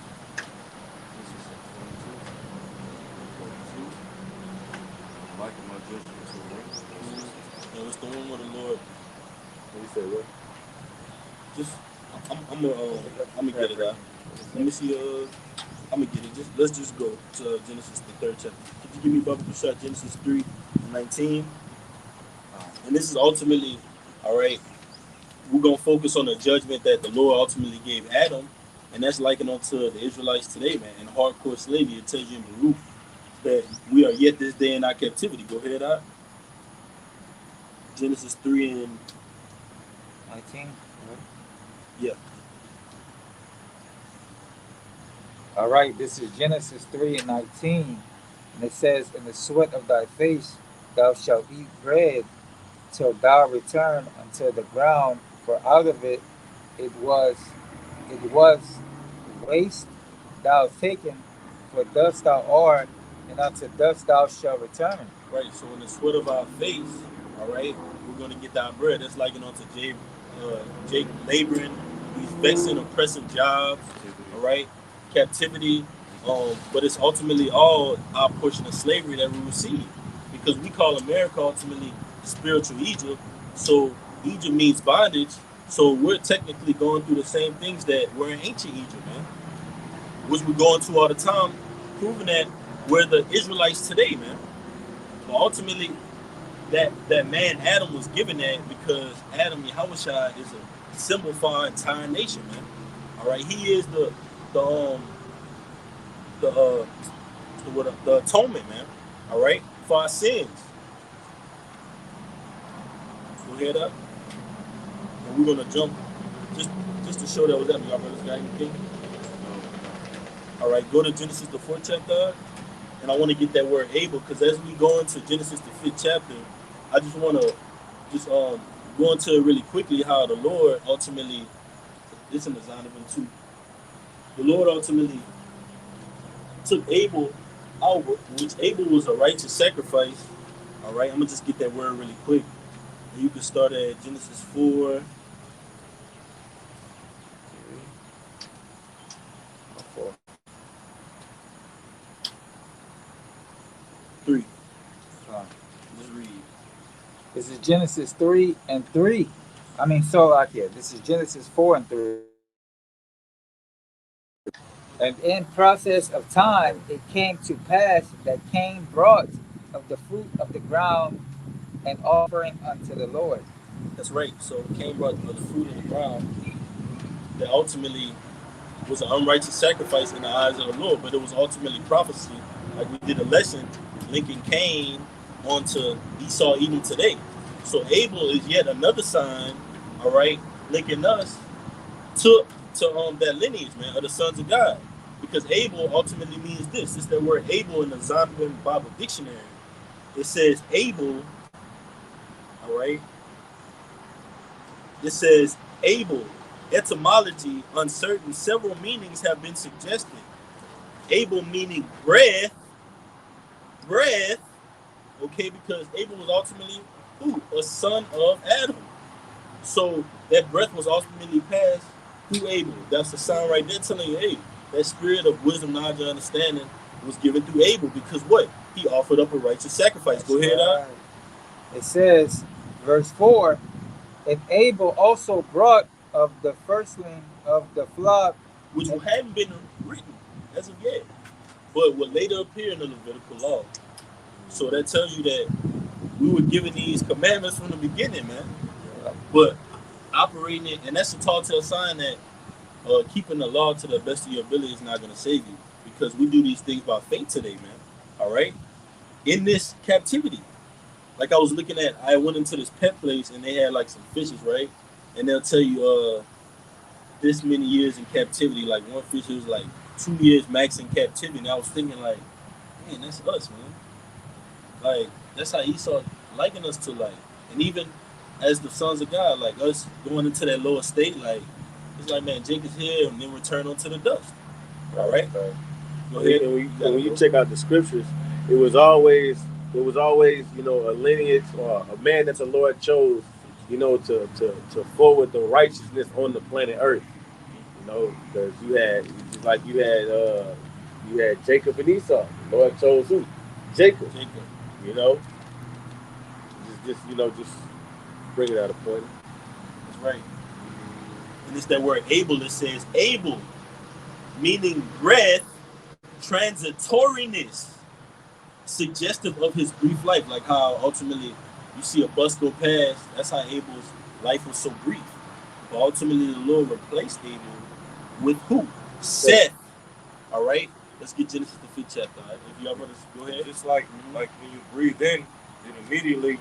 And it's the one where the Lord. What you say, what? Just I'm gonna get it out. Let me see. I'm gonna get it. Let's just go to Genesis the 3rd chapter. Could you give me Baba Kushah, Genesis 3:19? And this is ultimately, all right. We're gonna focus on the judgment that the Lord ultimately gave Adam, and that's likened onto the Israelites today, man. In hardcore slavery, it tells you in Baruch that we are yet this day in our captivity. Go ahead, out. Genesis 3:19. Yeah. All right, this is Genesis 3:19, and it says, "In the sweat of thy face thou shalt eat bread till thou return unto the ground, for out of it was waste thou taken, for dust thou art, and unto dust thou shalt return." Right. So in the sweat of our face, all right, we're gonna get our bread. That's likened onto Jake laboring, these vexing, oppressive jobs, all right, captivity. But it's ultimately all our portion of slavery that we receive, because we call America ultimately spiritual Egypt. So Egypt means bondage. So we're technically going through the same things that were in ancient Egypt, man, which we're going through all the time, proving that we're the Israelites today, man. But ultimately, that man Adam was given that because Adam Yahushua is a symbol for our entire nation, man. All right, he is the atonement, man. All right, for our sins. Go ahead up, and we're gonna jump just to show that was that y'all brothers got anything. All right, go to Genesis the 4th chapter, and I want to get that word able, because as we go into Genesis the 5th chapter, I just want to go into really quickly how the Lord ultimately, this in the Zonovan too, the Lord ultimately took Abel out, which Abel was a righteous sacrifice. All right, I'm gonna just get that word really quick. And you can start at Genesis 4. 3. Uh, Let's read. This is Genesis 3 and 3. I mean, so like, yeah, this is Genesis 4 and 3. And in process of time, it came to pass that Cain brought of the fruit of the ground an offering unto the Lord. That's right. So Cain brought the fruit of the ground that ultimately was an unrighteous sacrifice in the eyes of the Lord, but it was ultimately prophecy. Like we did a lesson linking Cain onto Esau even today. So Abel is yet another sign, all right, linking us to that lineage, man, of the sons of God. Because Abel ultimately means this. It's that word Abel in the Zondervan Bible Dictionary. It says Abel, all right. It says Abel. Etymology uncertain. Several meanings have been suggested. Abel meaning breath, okay, because Abel was ultimately who? A son of Adam. So that breath was ultimately passed through Abel. That's the sign right there telling you, hey, that spirit of wisdom, knowledge, and understanding was given through Abel because what? He offered up a righteous sacrifice. Go ahead, right. It says, verse 4, and Abel also brought of the firstling of the flock, which hadn't been written as of yet, but would later appear in the Levitical law. So that tells you that we were given these commandments from the beginning, man. But operating it, and that's a telltale sign that keeping the law to the best of your ability is not going to save you, because we do these things by faith today, man. All right, in this captivity, like I was looking at, I went into this pet place and they had like some fishes, right? And they'll tell you this many years in captivity. Like one fish was like 2 years max in captivity, and I was thinking like, man, that's us, man. Like that's how Esau likened us to, like, and even as the sons of God, like us going into that lower state, like it's like, man, Jake is here and then return onto the dust. All right. Go ahead. And when you check out the scriptures, it was always you know, a lineage or a man that the Lord chose, you know, to forward the righteousness on the planet Earth. You know, because you had Jacob and Esau. The Lord chose who? Jacob. You know, just bringing out a point. That's right. And it's that word able. It says able, meaning breath, transitoriness, suggestive of his brief life. Like how ultimately you see a bus go past. That's how Abel's life was so brief. But ultimately the Lord replaced Abel with who? Seth. All right. Let's get Genesis the 5th chapter. Right? If y'all brothers go ahead. Just like when you breathe in, then immediately you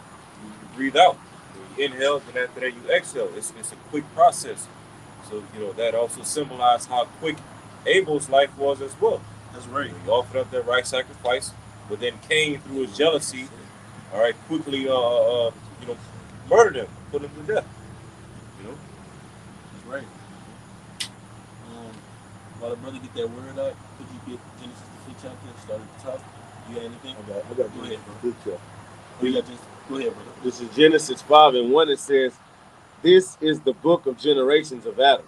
breathe out. You inhale, and after that you exhale. It's a quick process. So you know that also symbolized how quick Abel's life was as well. That's right. He offered up that right sacrifice, but then Cain, through his jealousy, all right, quickly murdered him, put him to death. You know. That's right. While the brother get that word out, could you get Genesis the 5th chapter? Start at the top. You got anything? I got go ahead, bro. Go ahead, brother. This is Genesis 5:1. It says, "This is the book of generations of Adam."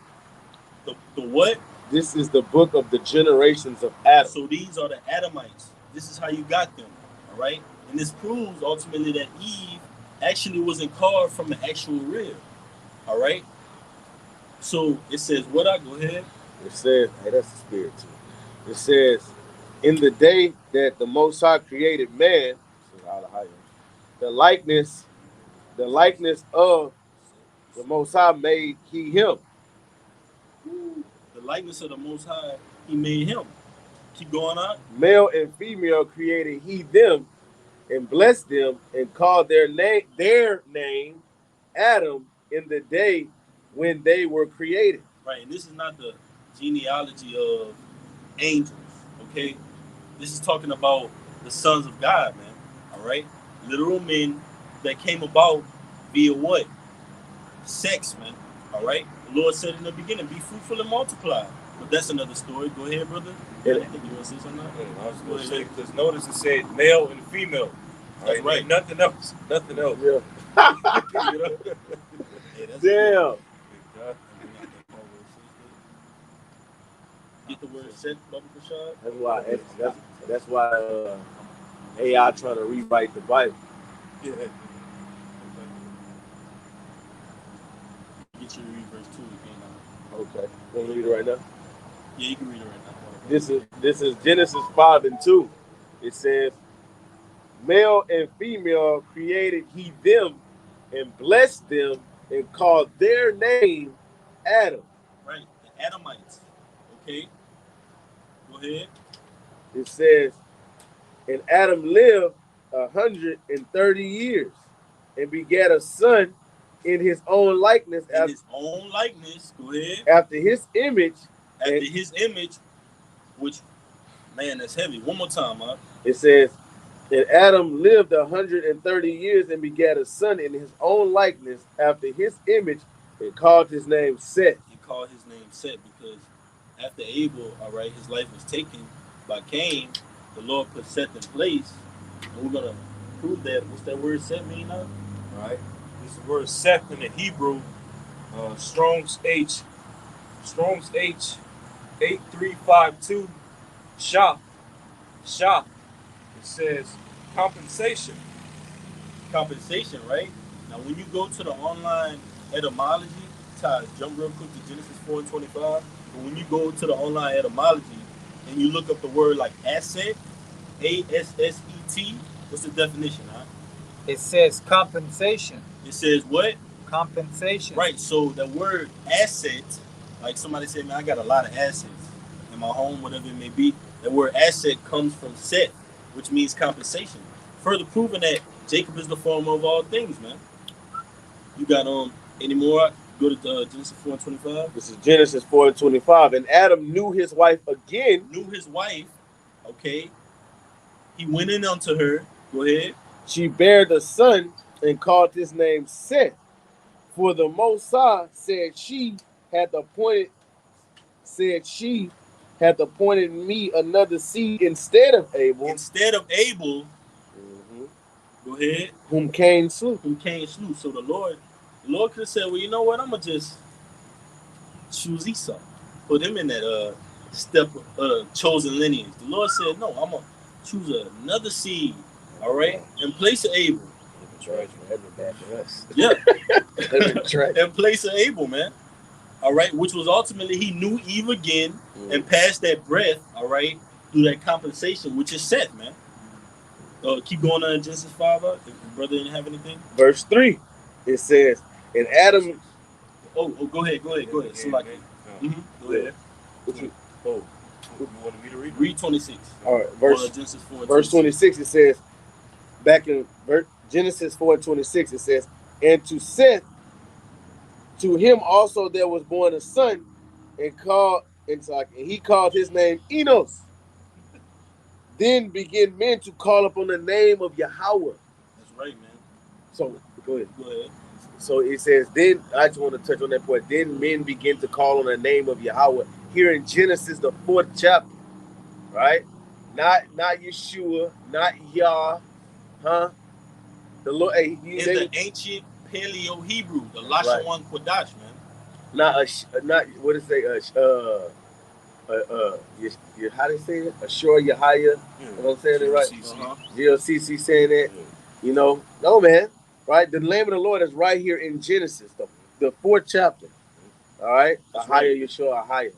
The what? This is the book of the generations of Adam. So these are the Adamites. This is how you got them. All right, and this proves ultimately that Eve actually wasn't carved from the actual rib. All right. So it says, what? I go ahead. It says, hey, that's the spirit too. It says, in the day that the Most High created man, the likeness of the Most High made he him. The likeness of the Most High, he made him. Keep going on. Male and female created he them, and blessed them, and called their name Adam in the day when they were created. Right, and this is not the genealogy of angels, okay? This is talking about the sons of God, man. All right, literal men that came about via what? Sex, man. All right. The Lord said in the beginning, "Be fruitful and multiply." But that's another story. Go ahead, brother. Yeah. I think you want to say something. I was going to say, because notice it said male and female. That's right. Nothing else. Nothing else. Yeah. You know? Yeah, that's damn. Get the word set, Baba Prashad. That's why AI trying to rewrite the Bible. Yeah. Get you to read verse 2 again. Okay. Want to read it right now? Yeah, you can read it right now. This is Genesis 5:2. It says, male and female created he them and blessed them and called their name Adam. Right, the Adamites. Okay, go ahead. It says, and Adam lived 130 years and begat a son in his own likeness. In his own likeness, go ahead. After his image. After his image, which, man, that's heavy. One more time, huh? It says, and Adam lived 130 years and begat a son in his own likeness after his image and called his name Seth. He called his name Seth because after Abel, all right, his life was taken by Cain. The Lord put Seth in place. And we're going to prove that. What's that word Seth mean now? All right. This word Seth in the Hebrew, Strong's H 8352, Shah. It says compensation. Compensation, right? Now, when you go to the online etymology, Ty, jump real quick to Genesis 4:25. But when you go to the online etymology and you look up the word like asset, A-S-S-E-T, what's the definition, huh? It says compensation. It says what? Compensation. Right, so the word asset, like somebody said, man, I got a lot of assets in my home, whatever it may be. The word asset comes from Seth, which means compensation. Further proving that Jacob is the former of all things, man. You got any more? Go to Genesis 4:25. This is Genesis 4:25. And Adam knew his wife again. Knew his wife, okay. He went in unto her. Go ahead. She bare the son and called his name Seth. For the Most High said she hath appointed me another seed instead of Abel. Instead of Abel, go ahead. Whom Cain slew. So the Lord could have said, well, you know what? I'm going to just choose Esau. Put him in that step chosen lineage. The Lord said, no, I'm going to choose another seed, all right, in place of Abel. Yeah. In place of Abel, man. All right, which was ultimately he knew Eve again and passed that breath, all right, through that compensation, which is Seth, man. Keep going on in Genesis 5, if the brother didn't have anything. Verse 3, it says, and Adam... Oh, go ahead. So like, go ahead. You wanted me to read? Read 26. All right, Genesis 4. Verse 26, it says, back in Genesis 4:26, it says, and to Seth, to him also there was born a son, and he called his name Enos. Then began men to call upon the name of Yahweh. That's right, man. So go ahead. Go ahead. So it says, then I just want to touch on that point. Then men begin to call on the name of Yahweh here in Genesis, the 4th chapter, right? Not Yeshua, not Yah, huh? The Lord, in the ancient Paleo Hebrew, the Lashawan Kodash, man. Not what is it? How they say it? Ashur Yahaya. You know what I'm saying it right? GLCC saying that. You know, no man, right? The name of the Lord is right here in Genesis, the 4th chapter. All right, Ahaya Yeshua Ahaya.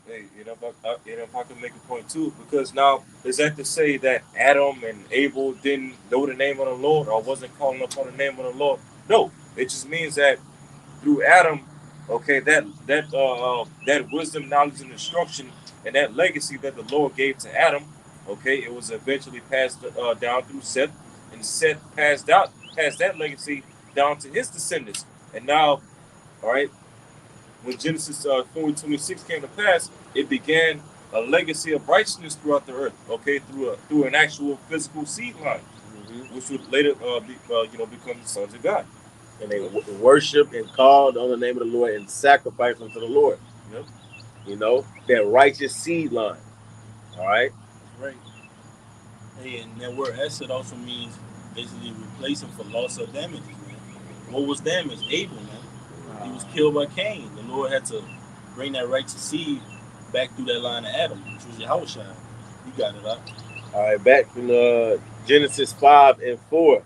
Hey, if I can make a point too, because now is that to say that Adam and Abel didn't know the name of the Lord or wasn't calling upon the name of the Lord? No, it just means that through Adam, okay, that wisdom, knowledge, and instruction, and that legacy that the Lord gave to Adam, okay, it was eventually passed down through Seth, and Seth passed that legacy down to his descendants, and now, all right. When Genesis 4:26 came to pass, it began a legacy of righteousness throughout the earth. Okay, through an actual physical seed line, which would later become the sons of God. And they worshiped and called on the name of the Lord and sacrificed unto the Lord. Yep. You know, that righteous seed line. All right. Right. Hey, and that word asset also means basically replacing for loss or damages, man. What was damaged? Abel, man. He was killed by Cain. The Lord had to bring that righteous seed back through that line of Adam, which was Yahushua. You got it, huh? All right, back in Genesis 5:4.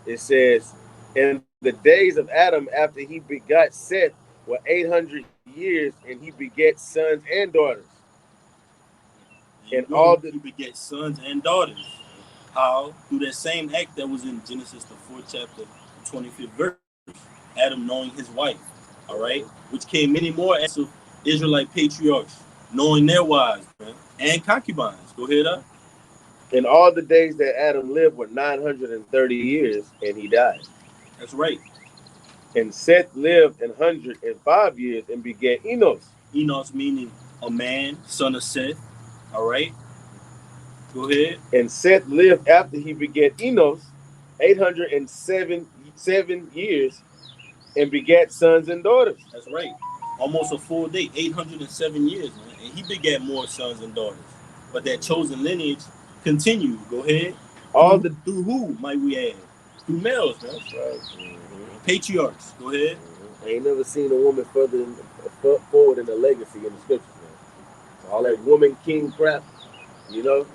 It says, "And the days of Adam after he begot Seth were 800 years, and he begat sons and daughters." And all the he beget sons and daughters. How? Through that same act that was in Genesis the 4th chapter, 25th verse. Adam knowing his wife, all right, which came many more acts of Israelite patriarchs knowing their wives, man, and concubines. Go ahead, up. And all the days that Adam lived were 930 years, and he died. That's right. And Seth lived 105 years and begat Enos. Enos meaning a man, son of Seth. All right. Go ahead. And Seth lived after he begat Enos 807 years and begat sons and daughters. That's right. Almost a full day, 807 years, man. And he begat more sons and daughters. But that chosen lineage continued. Go ahead. Through who might we add? Through males, man. That's right. Mm-hmm. Patriarchs. Go ahead. I ain't never seen a woman forward in the legacy in the scriptures, man. All that woman king crap, you know.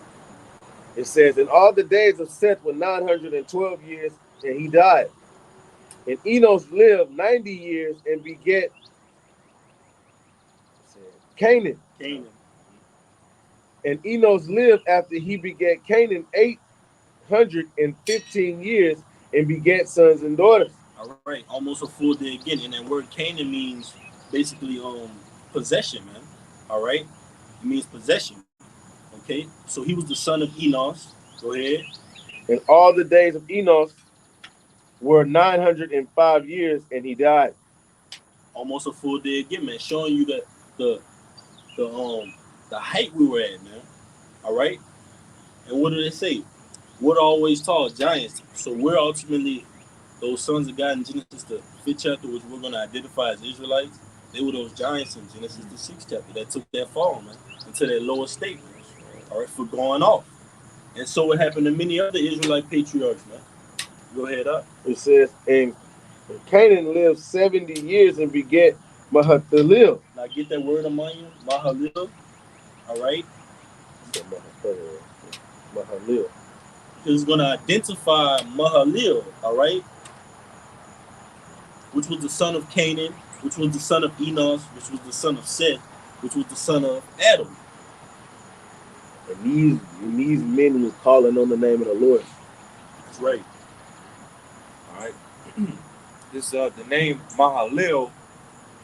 It says, "And all the days of Seth were 912 years, and he died. And Enos lived 90 years and begat Canaan. And Enos lived after he begat Canaan 815 years and begat sons and daughters." All right, almost a full day again. And that word Canaan means basically possession, man. All right, it means possession. Okay, so he was the son of Enos. Go ahead. And all the days of Enos were 905 years, and he died. Almost a full day again, man, showing you that the height we were at, man. All right, and what do they say? Wood always tall, giants. So we're ultimately those sons of God in Genesis the 5th chapter, which we're going to identify as Israelites. They were those giants in Genesis the 6th chapter that took that fall, man, into their lower state, man. All right, for going off. And so it happened to many other Israelite patriarchs, man. Go ahead, up. It says, and Canaan lived 70 years and begat Mahalalel. Now get that word among you, Mahalalel. All right. Mahalalel. It's going to identify Mahalalel, all right, which was the son of Canaan, which was the son of Enos, which was the son of Seth, which was the son of Adam. And these men was calling on the name of the Lord. That's right. All right. This the name Mahalalel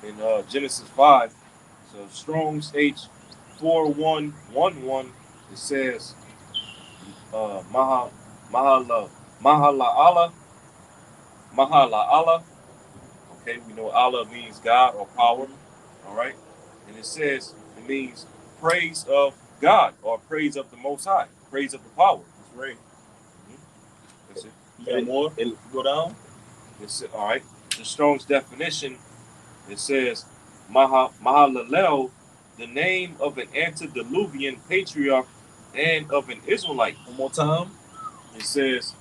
in Genesis 5. So Strong's H4111. It says Mahala'ala. Okay, we know Allah means God or power. All right, and it means praise of God or praise of the Most High, praise of the power. That's right. That's it. You got more? And go down. It's all right. The Strong's definition. It says Mahalalel, the name of an antediluvian patriarch and of an Israelite. One more time. It says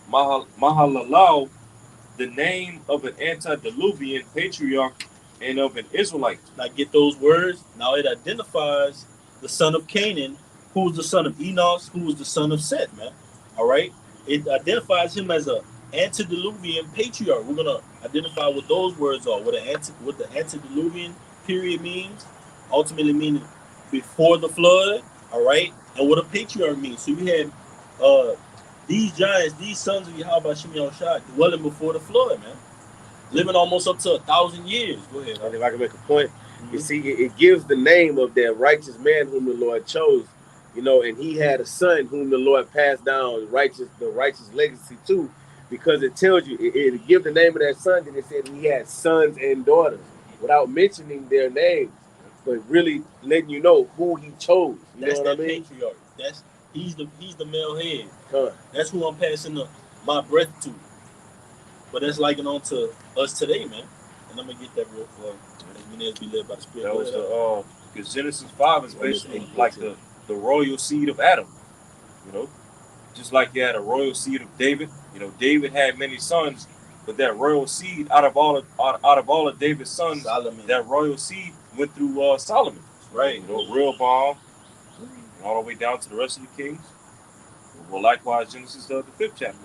Mahalalel, the name of an antediluvian patriarch and of an Israelite. Now get those words. Now it identifies the son of Canaan, who was the son of Enos, who was the son of Seth, man. All right. It identifies him as a antediluvian patriarch. We're gonna identify what those words are. What the antediluvian period means. Ultimately meaning before the flood. All right. And what a patriarch means. So you had these giants, these sons of Yahweh Shem Yahushua dwelling before the flood, man. Living almost up to 1,000 years. Go ahead. if I can make a point, you see, it gives the name of that righteous man whom the Lord chose, you know, and he had a son whom the Lord passed down the righteous legacy to, because it tells you, it gives the name of that son, and it said he had sons and daughters, without mentioning their names, but really letting you know who he chose. You That's know what that I mean? patriarch. He's the male head. Huh. That's who I'm passing my breath to. But that's likened on to us today, man. And I'm gonna get that real quick. As many as be led by the Spirit. That was because Genesis 5 is basically like the royal seed of Adam. You know, just like you had a royal seed of David. You know, David had many sons, but that royal seed out of all of David's sons, Solomon. that royal seed went through Solomon. Right. You know, Rehoboam, all the way down to the rest of the kings. Well, likewise, Genesis the 5th chapter.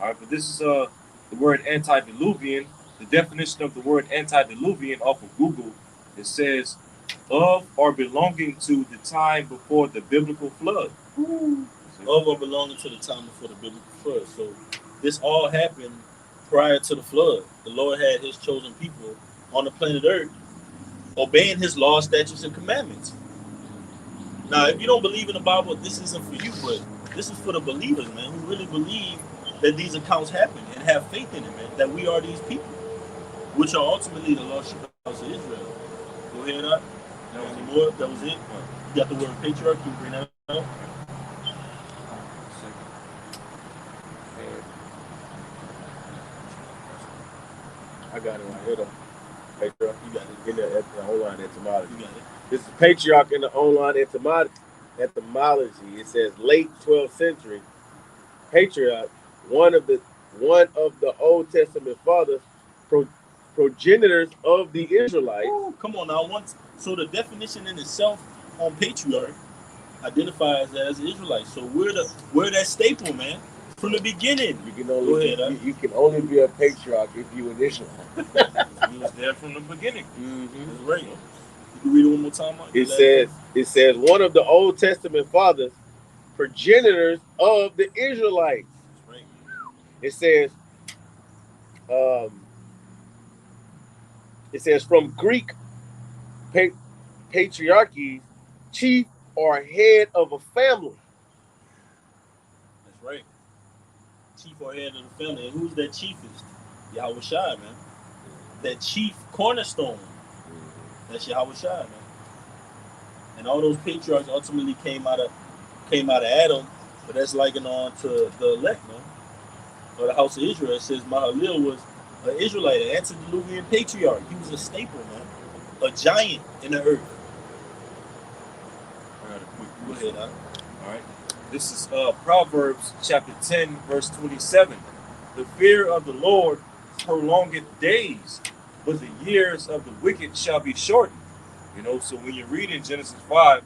All right, but this is the word antediluvian. The definition of the word antediluvian off of Google, it says of or belonging to the time before the biblical flood. Of or belonging to the time before the biblical flood. So this all happened prior to the flood. The Lord had his chosen people on the planet Earth obeying his laws, statutes, and commandments. Now, if you don't believe in the Bible, this isn't for you, but this is for the believers, man, who really believe that these accounts happen and have faith in it, man, that we are these people, which are ultimately the lost sheep of the house of Israel. Go ahead, up. Any more? That was it? You got the word patriarch, can you bring that up? I got it right here, though. Patriarch, you got it. In the online etymology. You got it. This is patriarch in the online etymology. It says late 12th century. Patriarch, one of the Old Testament fathers, progenitors of the Israelites. Ooh, come on now. So the definition in itself on patriarch identifies as an Israelite. So we're that staple, man, from the beginning. You can only be a patriarch if you an Israelite. He was there from the beginning. Mm-hmm. That's right. You can read it one more time. It says one of the Old Testament fathers, progenitors of the Israelites. That's right. It says from Greek patriarchy, chief or head of a family. That's right. Chief or head of the family. And who's that chiefest? Yahweh Shai, man. That chief cornerstone. That's Yahweh Shai, man. And all those patriarchs ultimately came out of Adam, but that's likened on to the elect, man. Or the house of Israel. It says Mahalil was an Israelite, an antediluvian patriarch. He was a staple, man. A giant in the earth. I got a quick. Go ahead, huh? All right. This is Proverbs chapter 10, verse 27. The fear of the Lord prolongeth days, but the years of the wicked shall be shortened. So when you read in Genesis 5,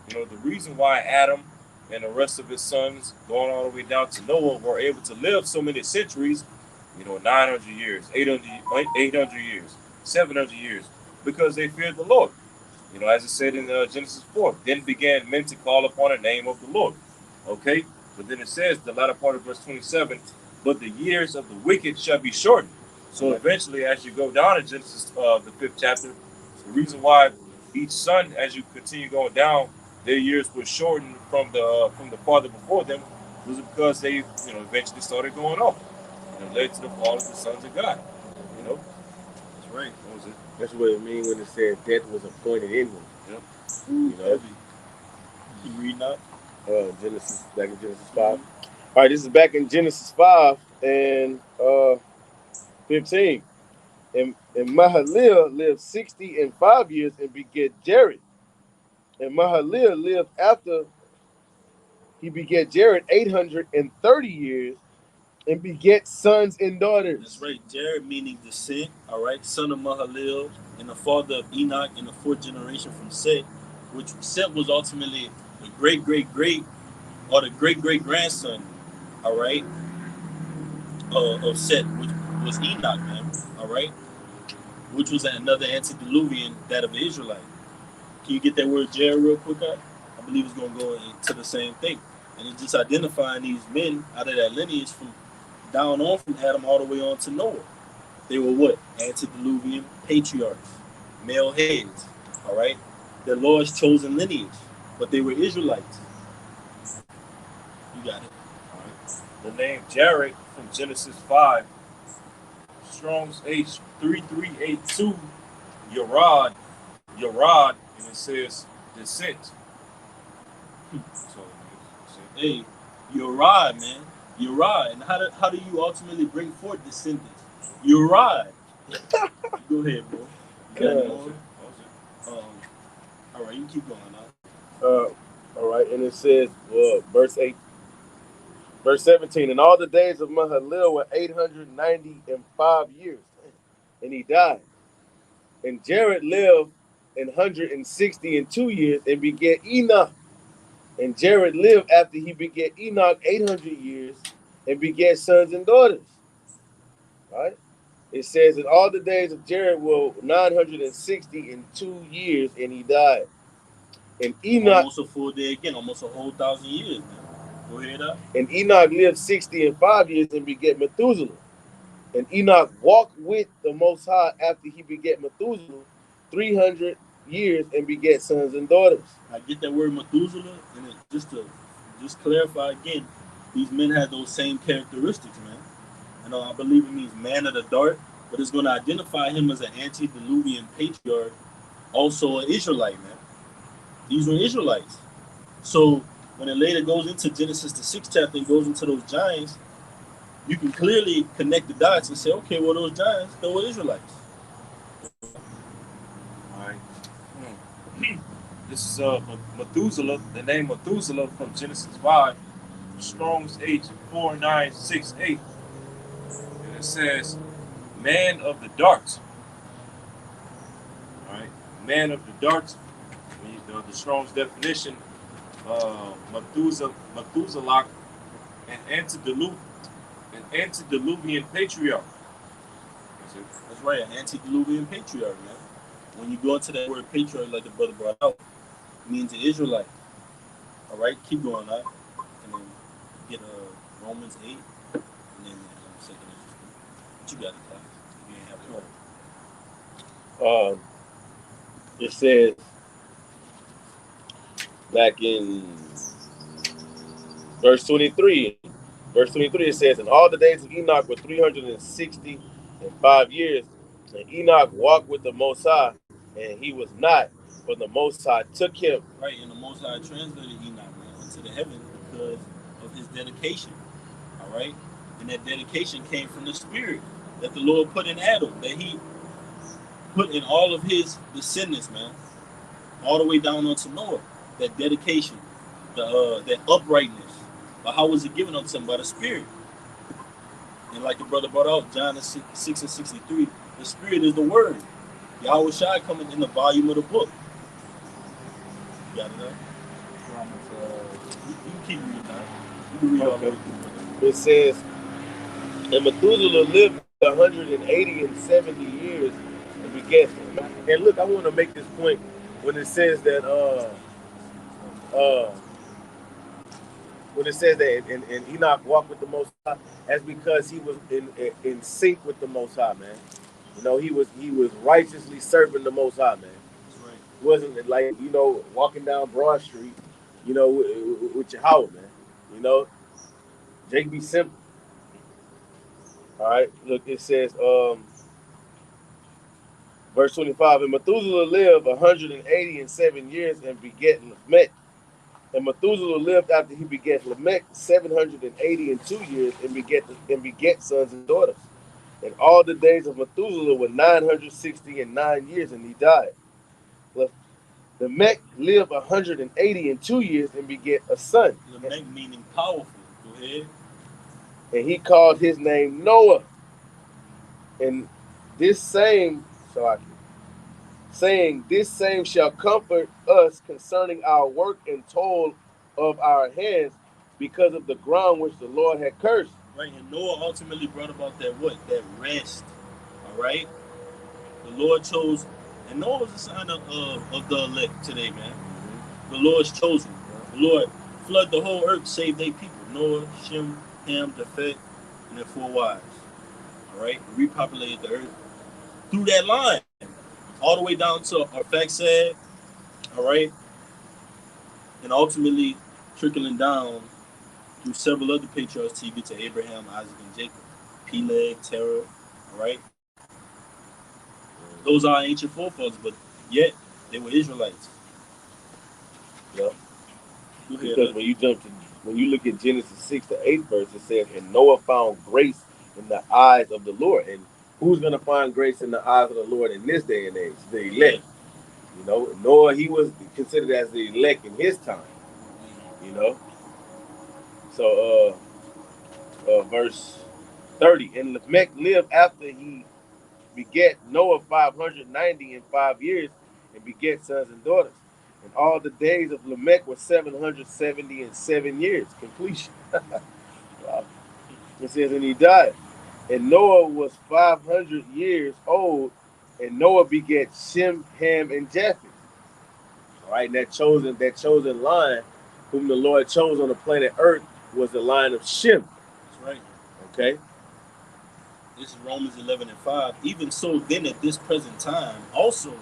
the reason why Adam and the rest of his sons, going all the way down to Noah, were able to live so many centuries, 900 years, 800 years, 700 years, because they feared the Lord. As it said in Genesis 4, then began men to call upon the name of the Lord. Okay? But then it says, the latter part of verse 27, but the years of the wicked shall be shortened. So eventually, as you go down in Genesis, the 5th chapter, the reason why each son, as you continue going down, their years were shortened from the father before them, was because they, eventually started going off. Led to the fall of the sons of God. That's right. What was it? That's what it means when it said death was appointed in him. Yep. Heavy. You reading that? Back in Genesis 5. All right, this is back in Genesis 5 and 15. And Mahalalel lived 65 years and begat Jared. And Mahalalel lived after he begat Jared 830 years and beget sons and daughters. That's right. Jared meaning descent, all right, son of Mahalalel, and the father of Enoch in the 4th generation from Seth, which Seth was ultimately the great-great-great or the great-great-grandson, all right, of Seth, which was Enoch, man, all right, which was another antediluvian, that of the Israelite. Can you get that word Jared real quick, I believe it's going to go into the same thing. And it's just identifying these men out of that lineage from down on from Adam all the way on to Noah. They were what? Antediluvian patriarchs, male heads, all right? The Lord's chosen lineage, but they were Israelites. You got it. All right. The name Jared from Genesis 5, Strong's H3382, Yarad, and it says descent. So, hey, Yarad, man. Yarad. And how do you ultimately bring forth descendants? Yarad. Go ahead, bro. All right, you keep going now. All right, and it says, verse 17, and all the days of Mahalalel were 895 years, and he died. And Jared lived 162 years and begat Enoch. And Jared lived after he begat Enoch 800 years and begat sons and daughters. Right? It says that all the days of Jared were 962 years, and he died. And Enoch, almost a full day again, almost a whole 1,000 years, man. Go ahead, up. and Enoch lived 65 years and begat Methuselah. And Enoch walked with the Most High after he begat Methuselah 300 years and begat sons and daughters. I get that word Methuselah, and just to clarify again, these men had those same characteristics, man. I believe it means man of the dark, but it's going to identify him as an antediluvian patriarch, also an Israelite, man. These were Israelites. So when it later goes into Genesis, the 6th chapter, and goes into those giants, you can clearly connect the dots and say, okay, well, those giants, they were Israelites. All right. This is Methuselah, the name Methuselah from Genesis 5, Strong's H 4968. And it says, man of the darts. All right. Man of the darts. The Strong's definition, Methuselah, an antediluvian patriarch. That's right, an antediluvian patriarch, man. When you go into that word patriarch, like the brother brought out, it means an Israelite. All right, keep going, right? And then get Romans 8, and then 2nd Ezra. What you got in class? You ain't have to. It says back in verse 23. Verse 23, it says, and all the days of Enoch were 365 years, and Enoch walked with the Most High, and he was not, for the Most High took him. Right, and the Most High translated Enoch, man, into the heavens because of his dedication. All right, and that dedication came from the Spirit that the Lord put in Adam, that He put in all of his descendants, man, all the way down onto Noah. That dedication, that uprightness. But how was it given unto him? By the Spirit. And like the brother brought out, John 6 and 63, the Spirit is the Word. Yahweh Shai coming in the volume of the book. You got it up? You can keep reading that. You can read all Okay. of it. It says, and Methuselah lived 180 and 70 years and begat. And look, I want to make this point when it says that when it says that and Enoch walked with the Most High, that's because he was in sync with the Most High, man. You know, he was righteously serving the Most High, man. That's right. It wasn't like, walking down Broad Street, with your house, man. Jake be simple. All right, look, it says, verse 25, and Methuselah lived 180 and 7 years and begat Lamech. And Methuselah lived after he begat Lamech 782 years and begat sons and daughters. And all the days of Methuselah were 969 years, and he died. Lamech lived 182 years and begat a son. Lamech meaning powerful. Go ahead. And he called his name Noah. And this same, saying, this same shall comfort us concerning our work and toil of our hands, because of the ground which the Lord had cursed. Right, and Noah ultimately brought about that what? That rest. All right? The Lord chose, and Noah was a sign of the elect today, man. The Lord's chosen. The Lord flood the whole earth, save their people. Noah, Shem, Ham, Japheth, and their 4 wives. All right? Repopulated the earth through that line. All the way down to Arphaxad, all right? And ultimately trickling down through several other patriarchs till you get to Abraham, Isaac, and Jacob. Peleg, Terah, all right? Those are ancient forefathers, but yet they were Israelites. Yeah. Because when you look at Genesis 6 to 8 verse, it says, and Noah found grace in the eyes of the Lord. And who's going to find grace in the eyes of the Lord in this day and age? The elect. Noah, he was considered as the elect in his time. So, verse 30, and Lamech lived after he begat Noah 595 years and begat sons and daughters. And all the days of Lamech were 777 years, completion. Wow. It says, and he died. And Noah was 500 years old, and Noah begat Shem, Ham, and Japheth. All right, and that chosen line, whom the Lord chose on the planet Earth, was the line of Shem. That's right. Okay. This is Romans 11:5. Even so, then at this present time, also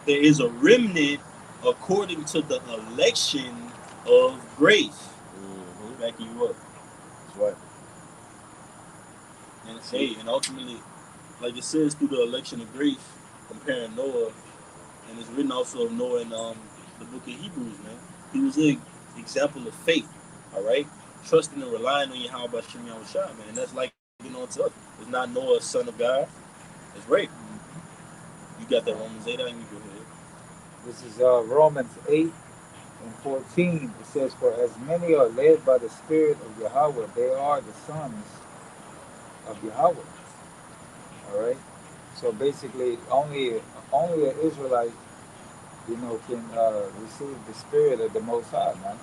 there is a remnant according to the election of grace. Backing you up. That's right. And hey, and ultimately, like it says, through the election of grace, comparing Noah, and it's written also of Noah in the book of Hebrews, man. He was an example of faith, all right? Trusting and relying on Yahweh Shem Yahushua, man. And that's like, on to us. It's not Noah, son of God. It's rape. You got that Romans 8, I need to go ahead. This is Romans 8:14. It says, for as many are led by the Spirit of Yahweh, they are the sons of Yahweh. All right? So basically, only an Israelite, can receive the Spirit of the Most High, man.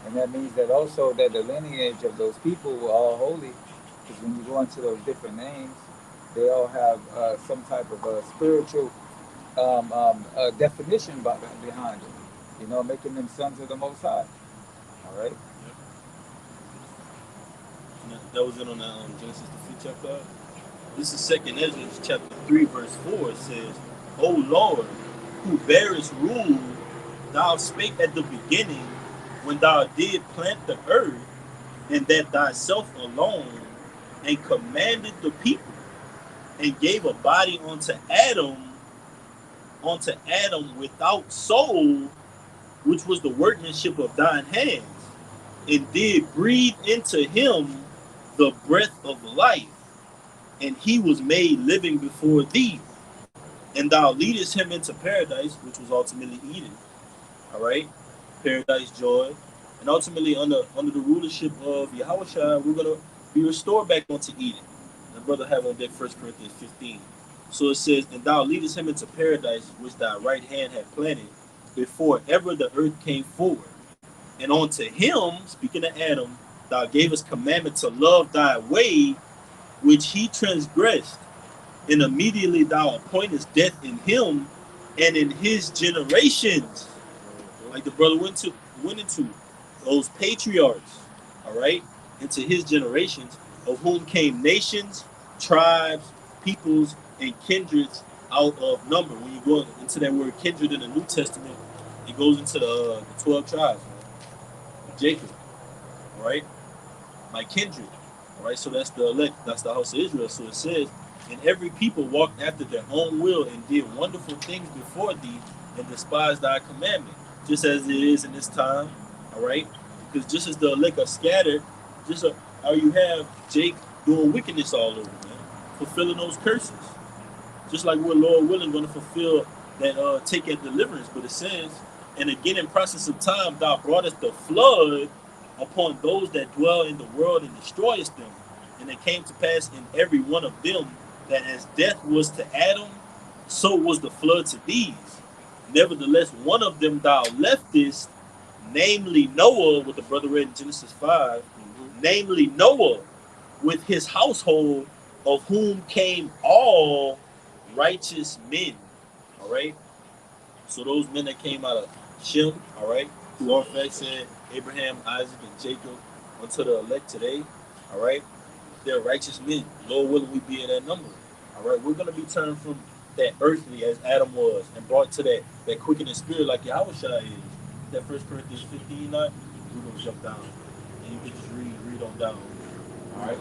And that means that also that the lineage of those people were all holy, because when you go into those different names, they all have some type of spiritual definition behind it, making them sons of the Most High. All right? That was it on Genesis the 5th chapter. This is 2nd Ezra chapter 3 verse 4. It says, O Lord, who bearest rule, thou spake at the beginning, when thou did plant the earth, and that thyself alone, and commanded the people, and gave a body unto Adam without soul, which was the workmanship of thine hands, and did breathe into him the breath of life, and he was made living before thee. And thou leadest him into paradise, which was ultimately Eden. All right? Paradise, joy. And ultimately, under the rulership of Yahushua, we're going to be restored back onto Eden. The brother have on that 1 Corinthians 15. So it says, and thou leadest him into paradise, which thy right hand had planted, before ever the earth came forward. And unto him, speaking of Adam, thou gavest commandment to love thy way, which he transgressed. And immediately thou appointest death in him and in his generations. Like the brother went into those patriarchs, all right, into his generations, of whom came nations, tribes, peoples, and kindreds out of number. When you go into that word kindred in the New Testament, it goes into the 12 tribes, man. Jacob, all right, my kindred, all right. So that's the elect, that's the house of Israel. So it says, and every people walked after their own will and did wonderful things before thee, and despised thy commandment, just as it is in this time, all right? Because just as the elect are scattered, just how you have Jake doing wickedness all over, man, fulfilling those curses. Just like we're, Lord willing, going to fulfill that take at deliverance. But it says, and again in process of time, thou broughtest the flood upon those that dwell in the world and destroyest them. And it came to pass in every one of them, that as death was to Adam, so was the flood to these. Nevertheless, one of them thou leftest, namely Noah, what the brother read in Genesis 5, namely Noah, with his household, of whom came all righteous men. All right? So those men that came out of Shem, all right, who our fact said Abraham, Isaac, and Jacob, unto the elect today, all right? They're righteous men. Lord willing, we be in that number. All right, we're going to be turned from that earthly as Adam was and brought to that quickening spirit like Yahushua is. That 1 Corinthians 15, we're going to jump down. And you can just read on down. All right?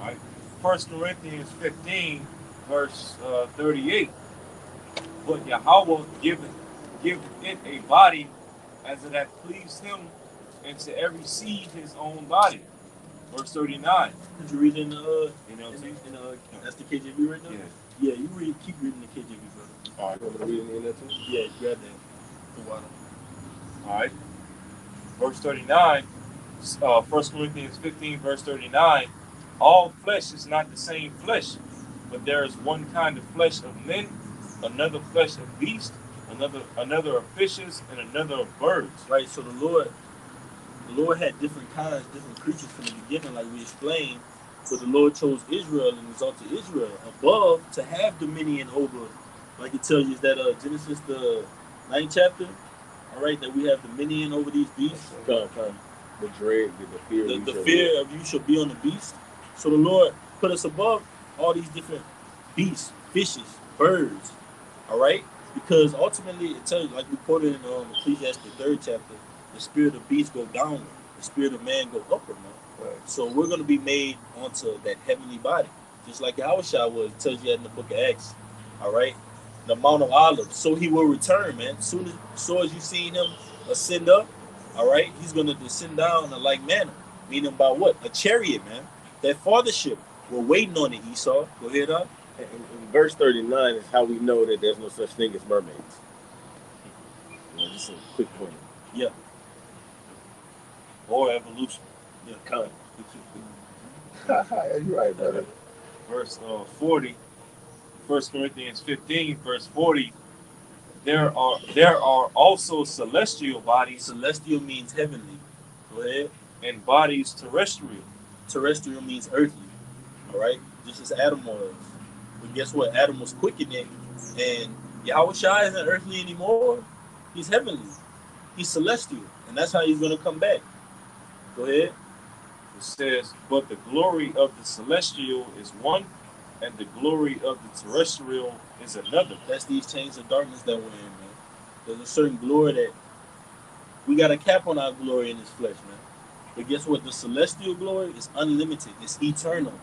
All right. 1 Corinthians 15, verse 38. But Yahweh giveth it a body as it hath pleased him, and to every seed his own body. Verse 39. Did you read in that's the KJV right now? Yeah. Yeah, you keep reading the KJV, brother. All right, you want me to read it in there too? Yeah, grab that. The water. All right. Verse 39, 1 Corinthians 15, verse 39. All flesh is not the same flesh, but there is one kind of flesh of men, another flesh of beasts, another of fishes, and another of birds. Right. So the Lord had different kinds, different creatures from the beginning, like we explained. But the Lord chose Israel and exalted Israel above to have dominion over, like it tells you, is that Genesis the 9th chapter, all right, that we have dominion over these beasts. The dread, the fear. The fear of you shall be on the beast. So the Lord put us above all these different beasts, fishes, birds, all right? Because ultimately it tells you, like we quoted in Ecclesiastes the 3rd chapter, the spirit of beast go downward, the spirit of man go upward, man. Right. So we're going to be made onto that heavenly body, just like Yahushua was. It tells you that in the book of Acts, all right? The Mount of Olives. So he will return, man. As you seen him ascend up, all right, he's going to descend down in a like manner. Meaning by what? A chariot, man. That fathership. We're waiting on it, Esau. Go ahead, up. In verse 39 is how we know that there's no such thing as mermaids. Just a quick point. Yeah. Or evolution. Yeah. Come. You're right, brother. Verse 40, 1 Corinthians 15, verse 40. There are also celestial bodies. Celestial means heavenly. Go ahead. And bodies terrestrial. Terrestrial means earthly. All right? Just as Adam was. But guess what? Adam was quickening, and Yahushua isn't earthly anymore. He's heavenly. He's celestial. And that's how he's going to come back. Go ahead. It says, but the glory of the celestial is one, and the glory of the terrestrial is another. That's these chains of darkness that we're in, man. There's a certain glory that we got a cap on our glory in this flesh, man. But guess what? The celestial glory is unlimited. It's eternal.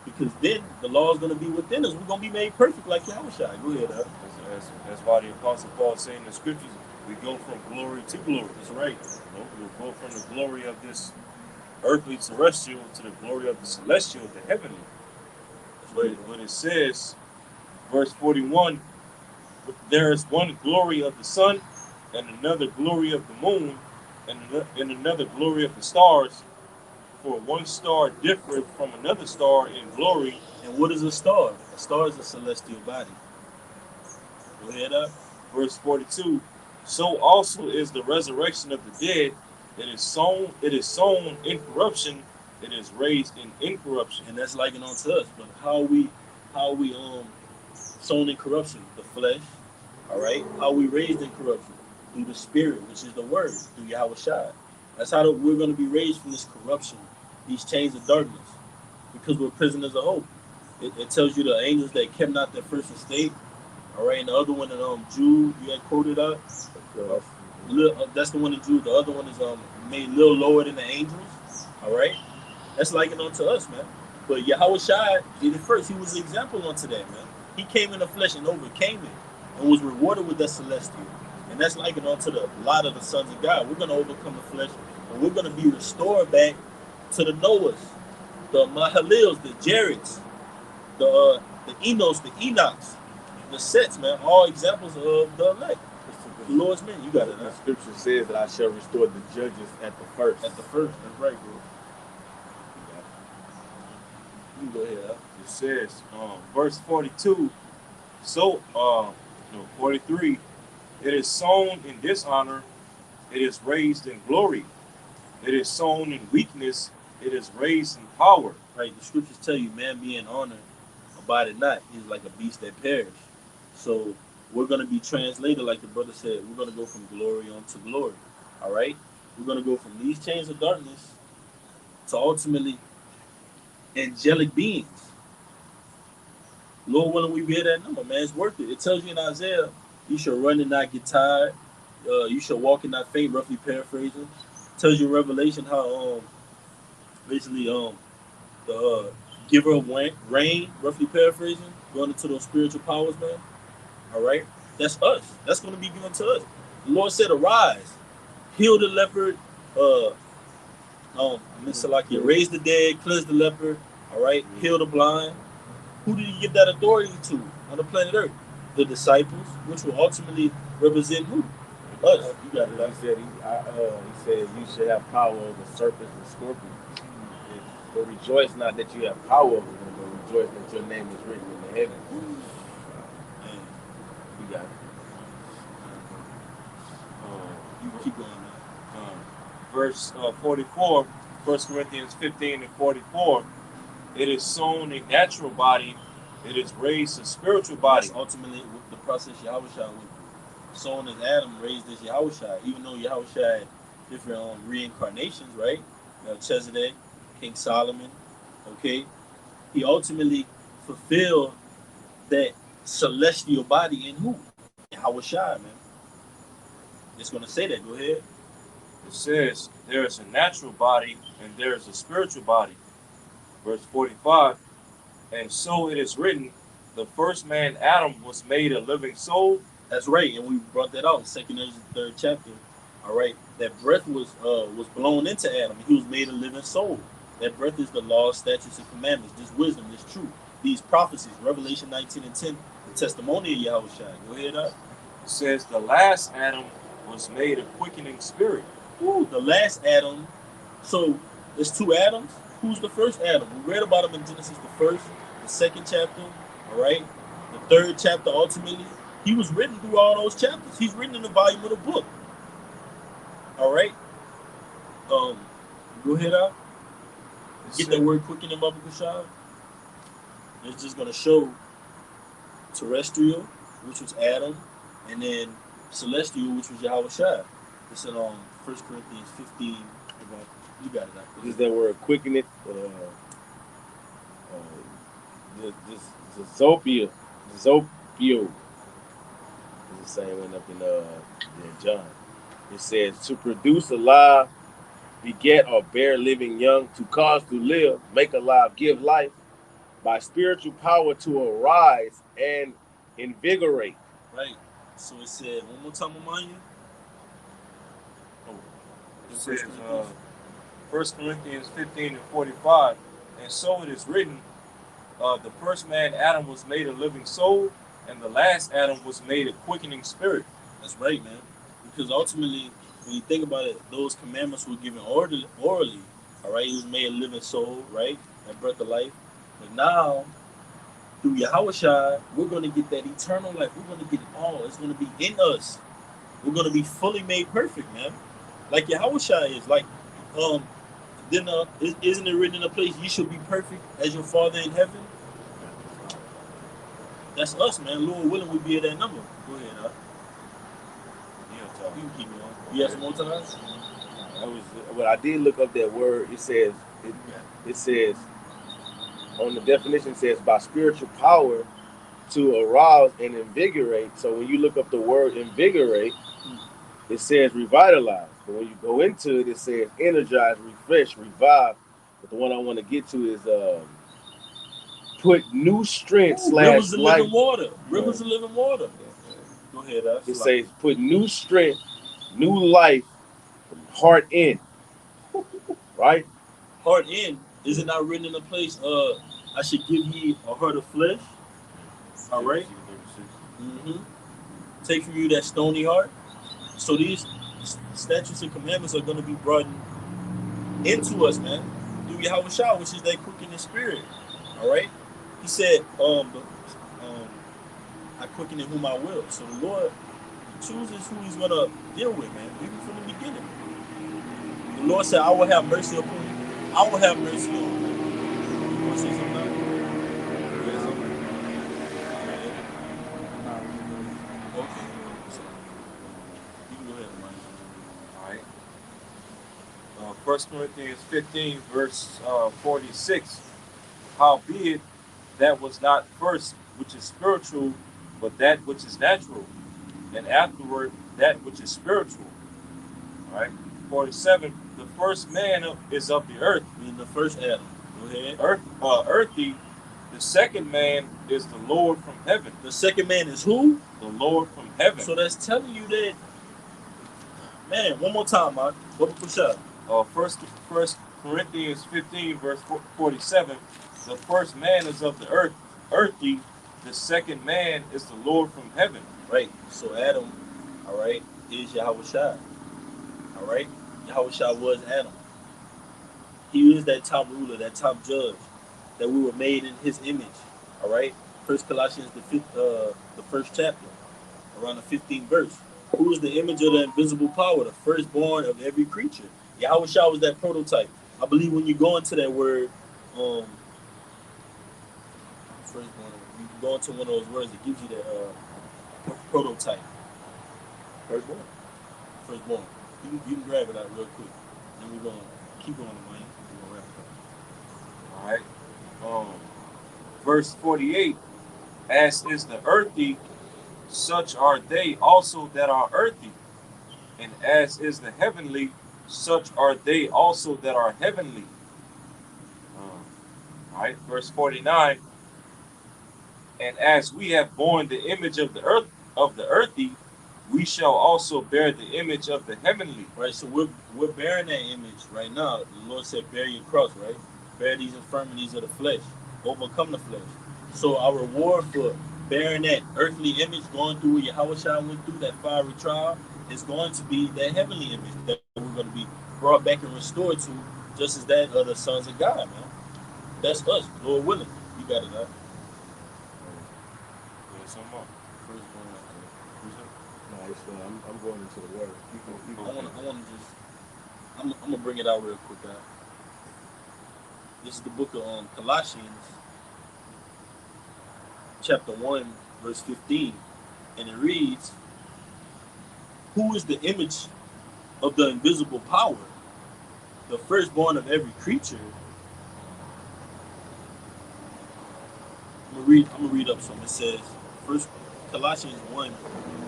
Because then the law is going to be within us. We're going to be made perfect like Yahushua. Go ahead, That's why the Apostle Paul saying in the scriptures, we go from glory to glory. That's right. We go from the glory of this earthly terrestrial to the glory of the celestial, the heavenly. But it says, verse 41, there is one glory of the sun, and another glory of the moon, and another glory of the stars. For one star differeth from another star in glory. And what is a star? A star is a celestial body. Go ahead up. Verse 42. So also is the resurrection of the dead. It is sown in corruption. It is raised in incorruption. And that's likened unto us. But how we sown in corruption? The flesh. All right. How we raised in corruption? Through the spirit, which is the word, through Yahushua. That's how we're going to be raised from this corruption, these chains of darkness, because we're prisoners of hope. It tells you the angels that kept not their first estate. All right, and the other one in Jude, you had quoted out. That's the one in Jude. The other one is made a little lower than the angels. All right, that's likened unto us, man. But Yahushua did it first. He was the example unto that, man. He came in the flesh and overcame it, and was rewarded with that celestial. And that's likened unto the lot of the sons of God. We're going to overcome the flesh, and we're going to be restored back to the Noahs, the Mahalils, the Jareds, the Enos, the Enochs, the Sets, man. All examples of the elect. The Lord's men. You got it. The scripture says that I shall restore the judges at the first. At the first. That's right, bro. You can go ahead. It says, verse 42. So, 43. It is sown in dishonor, it is raised in glory. It is sown in weakness, it is raised in power. Right, the scriptures tell you, man being honored, abideth not. He's like a beast that perished. So we're going to be translated, like the brother said, we're going to go from glory unto glory. All right? We're going to go from these chains of darkness to ultimately angelic beings. Lord willing, we hear that number, man. It's worth it. It tells you in Isaiah, you shall run and not get tired. You shall walk and not faint, roughly paraphrasing. Tells you in Revelation how basically the giver of rain, roughly paraphrasing, going into those spiritual powers, man. All right? That's us. That's going to be given to us. The Lord said, arise, heal the leopard, raise the dead, cleanse the leopard, all right, heal the blind. Who did he give that authority to on the planet Earth? The disciples, which will ultimately represent who? Us. You got it. He said you should have power over serpents and scorpions. But rejoice not that you have power over them, but rejoice that your name is written in the heavens. You got it. Keep going, man. Verse 44, 1 Corinthians 15 and 44. It is sown a natural body, it is raised a spiritual body. That's ultimately what the process Yahushua went through. Sown as Adam, raised as Yahushua. Even though Yahushua had different reincarnations, right? Melchizedek, King Solomon, okay? He ultimately fulfilled that celestial body in who? Yahushua, man. It's going to say that. Go ahead. It says there is a natural body and there is a spiritual body. Verse 45, and so it is written, the first man Adam was made a living soul. That's right, and we brought that out in 2nd and 3rd chapter. All right, that breath was blown into Adam, and he was made a living soul. That breath is the law, statutes, and commandments. This wisdom, this truth, these prophecies. Revelation 19 and 10, the testimony of Yahushua. Go ahead, up. It says the last Adam was made a quickening spirit. Ooh, the last Adam. So there's two Adams. Who's the first Adam? We read about him in Genesis, the 1st, the 2nd chapter. All right, the 3rd chapter. Ultimately, he was written through all those chapters. He's written in the volume of the book. All right. Go ahead, out. Get that word quick in the Baba Kushab. It's just going to show terrestrial, which was Adam, and then celestial, which was Yahushua. It's in 1 Corinthians 15. You got it. Out. Is that word quicken it? Zopio. Zopio. It's the same one up in John. It says to produce alive, beget or bear living young, to cause to live, make alive, give life, by spiritual power to arise and invigorate. Right. So it said, one more time, Amaya. It says 1 Corinthians 15 and 45, and so it is written, the first man Adam was made a living soul, and the last Adam was made a quickening spirit. That's right, man. Because ultimately, when you think about it, those commandments were given orally. All right, he was made a living soul, right? That breath of life. But now, through Yahushua, we're going to get that eternal life. We're going to get it all. It's going to be in us. We're going to be fully made perfect, man. Like Yahushua is. Like, then isn't it written in a place, you shall be perfect as your Father in heaven? That's us, man. Lord willing, we'll be at that number. Go ahead, huh? You can keep going. You have some more time? Well, I did look up that word. It says, it says, on the definition, it says by spiritual power to arouse and invigorate. So when you look up the word invigorate, it says revitalize. But when you go into it, it says energize, refresh, revive. But the one I want to get to is put new strength / rivers of life. living water. Rivers of living water. Go ahead, us. It says put new strength, new life, heart in. Right? Heart in. Is it not written in a place, I should give ye a heart of flesh? All right. Mm-hmm. Take from you that stony heart. So these statutes and commandments are going to be brought into us, man, through Yahushua, which is that quickening spirit. All right. He said, I quicken in whom I will. So the Lord chooses who he's going to deal with, man, even from the beginning. The Lord said, I will have mercy upon you. I will have mercy on you. You want to say something now? Okay. You can go ahead, Mike. All right. 1 Corinthians 15, verse 46. Howbeit, that was not first which is spiritual, but that which is natural, and afterward that which is spiritual. All right. 47. The first man is of the earth. I mean, the first Adam. Go ahead. Earthy. The second man is the Lord from heaven. The second man is who? The Lord from heaven. So that's telling you that, man, one more time, man. What push up? First Corinthians 15, verse 47. The first man is of the earth, earthy. The second man is the Lord from heaven. Right. So Adam, all right, is Yahushua. All right. Yahushua was Adam. He is that top ruler, that top judge, that we were made in his image. All right. First Colossians, the 1st chapter, around the 15th verse. Who is the image of the invisible power, the firstborn of every creature? Yahweh Shah was that prototype. I believe when you go into that word, firstborn, you go into one of those words, it gives you that prototype. Firstborn. Firstborn. You can grab it out real quick. And we're going to keep going, man. We're going to wrap it up. All right. Verse 48, as is the earthy, such are they also that are earthy. And as is the heavenly, such are they also that are heavenly. All right. Verse 49, and as we have borne the image of the earthy, we shall also bear the image of the heavenly. Right, so we're bearing that image right now. The Lord said, bear your cross, right? Bear these infirmities of the flesh. Overcome the flesh. So our reward for bearing that earthly image, going through what Yahweh Shah went through, that fiery trial, is going to be that heavenly image that we're going to be brought back and restored to, just as that of the sons of God, man. That's us, Lord willing. You got it, huh? I'm going into the word. I want to just, I'm gonna bring it out real quick, guys. This is the book of Colossians, chapter 1, verse 15, and it reads, "Who is the image of the invisible power, the firstborn of every creature?" I'm gonna read up some. It says, First Colossians 1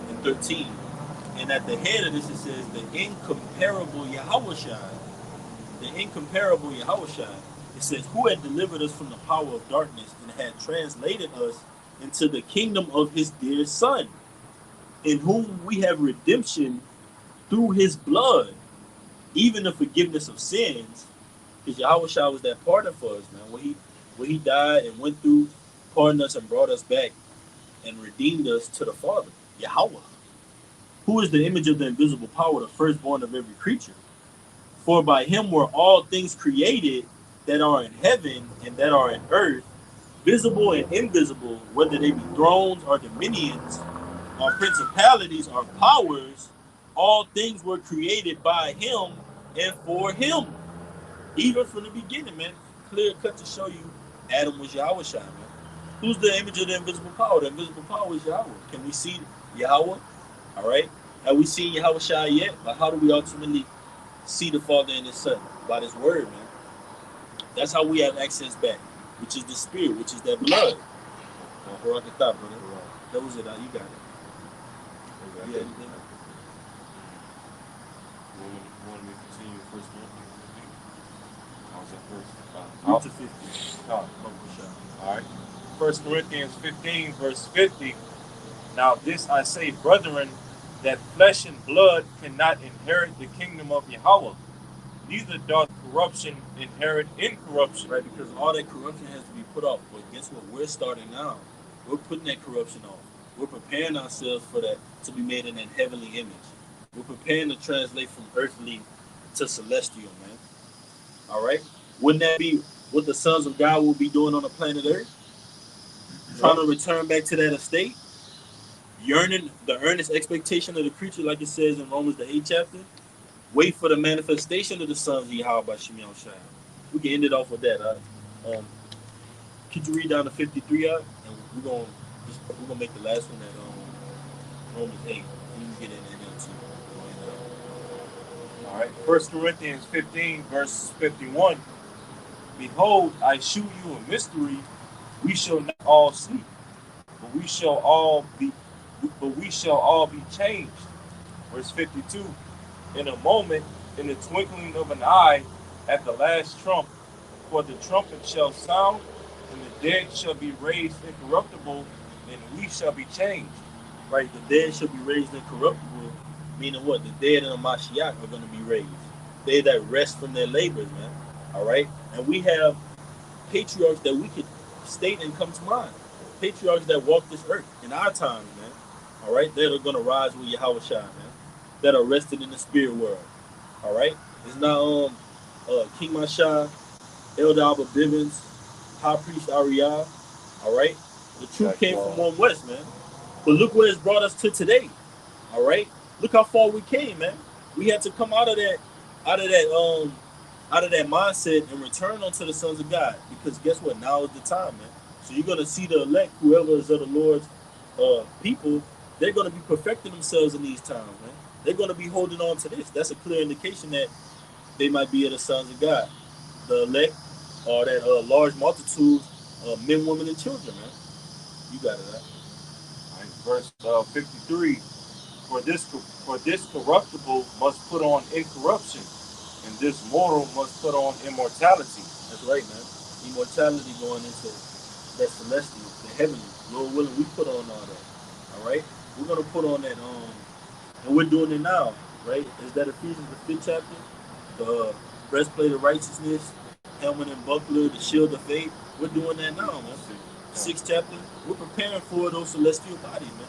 and 13. And at the head of this, it says, the incomparable Yahweh Shai. The incomparable Yahweh Shai. It says, who had delivered us from the power of darkness and had translated us into the kingdom of his dear Son, in whom we have redemption through his blood, even the forgiveness of sins. Because Yahweh Shai was that partner for us, man. When he died and went through, pardoned us and brought us back and redeemed us to the Father, Yahweh. Who is the image of the invisible power, the firstborn of every creature? For by him were all things created that are in heaven and that are in earth, visible and invisible, whether they be thrones or dominions, or principalities or powers, all things were created by him and for him. Even from the beginning, man. Clear cut to show you Adam was Yahweh Shai, man. Who's the image of the invisible power? The invisible power is Yahweh. Can we see Yahweh? All right. Have we seen Yahweh Shai yet? But how do we ultimately see the Father and his Son? By this word, man. That's how we have access back, which is the spirit, which is that blood. That was it. You got it. Yeah, anything? You want me to continue first one? How's that first? Up to 50. All right. 1 Corinthians 15, verse 50. Now this I say, brethren, that flesh and blood cannot inherit the kingdom of Yahweh, neither doth corruption inherit incorruption. Right, because all that corruption has to be put off. But guess what? We're starting now. We're putting that corruption off. We're preparing ourselves for that, to be made in that heavenly image. We're preparing to translate from earthly to celestial, man. All right? Wouldn't that be what the sons of God will be doing on the planet Earth? Trying to return back to that estate? Yearning, the earnest expectation of the creature, like it says in Romans the 8th chapter. Wait for the manifestation of the sons of Yahweh by Shemiel Shai. We can end it off with that. Could you read down to 53? And we're gonna make the last one at Romans 8. You can get in there too. All right. 1 Corinthians 15, verse 51. Behold, I shew you a mystery. We shall not all sleep, but we shall all be changed. Verse 52. In a moment, in the twinkling of an eye, at the last trump, for the trumpet shall sound, and the dead shall be raised incorruptible, and we shall be changed. Right, the dead shall be raised incorruptible, meaning what? The dead in the Mashiach are going to be raised. They that rest from their labors, man. All right? And we have patriarchs that we could state and come to mind. Patriarchs that walk this earth in our times, man. All right? That are going to rise with Yahweh Shai, man. That are rested in the spirit world. All right? It's not King Mashah, Elder Abba Bivens, High Priest Ariah. All right? The truth came from one west, man. But look where it's brought us to today. All right? Look how far we came, man. We had to come out of that mindset and return unto the sons of God. Because guess what? Now is the time, man. So you're gonna see the elect, whoever is of the Lord's people, they're gonna be perfecting themselves in these times, man. They're gonna be holding on to this. That's a clear indication that they might be of the sons of God. The elect are that large multitude of men, women, and children, man. You got it, right? All right, verse 53. For this corruptible must put on incorruption, and this mortal must put on immortality. That's right, man. Immortality going into that celestial, the heavenly. Lord willing, we put on all that. All right? We're going to put on that, and we're doing it now, right? Is that Ephesians, the 5th chapter? The breastplate of righteousness, helmet and buckler, the shield of faith. We're doing that now, man. 6th chapter. We're preparing for those celestial bodies, man.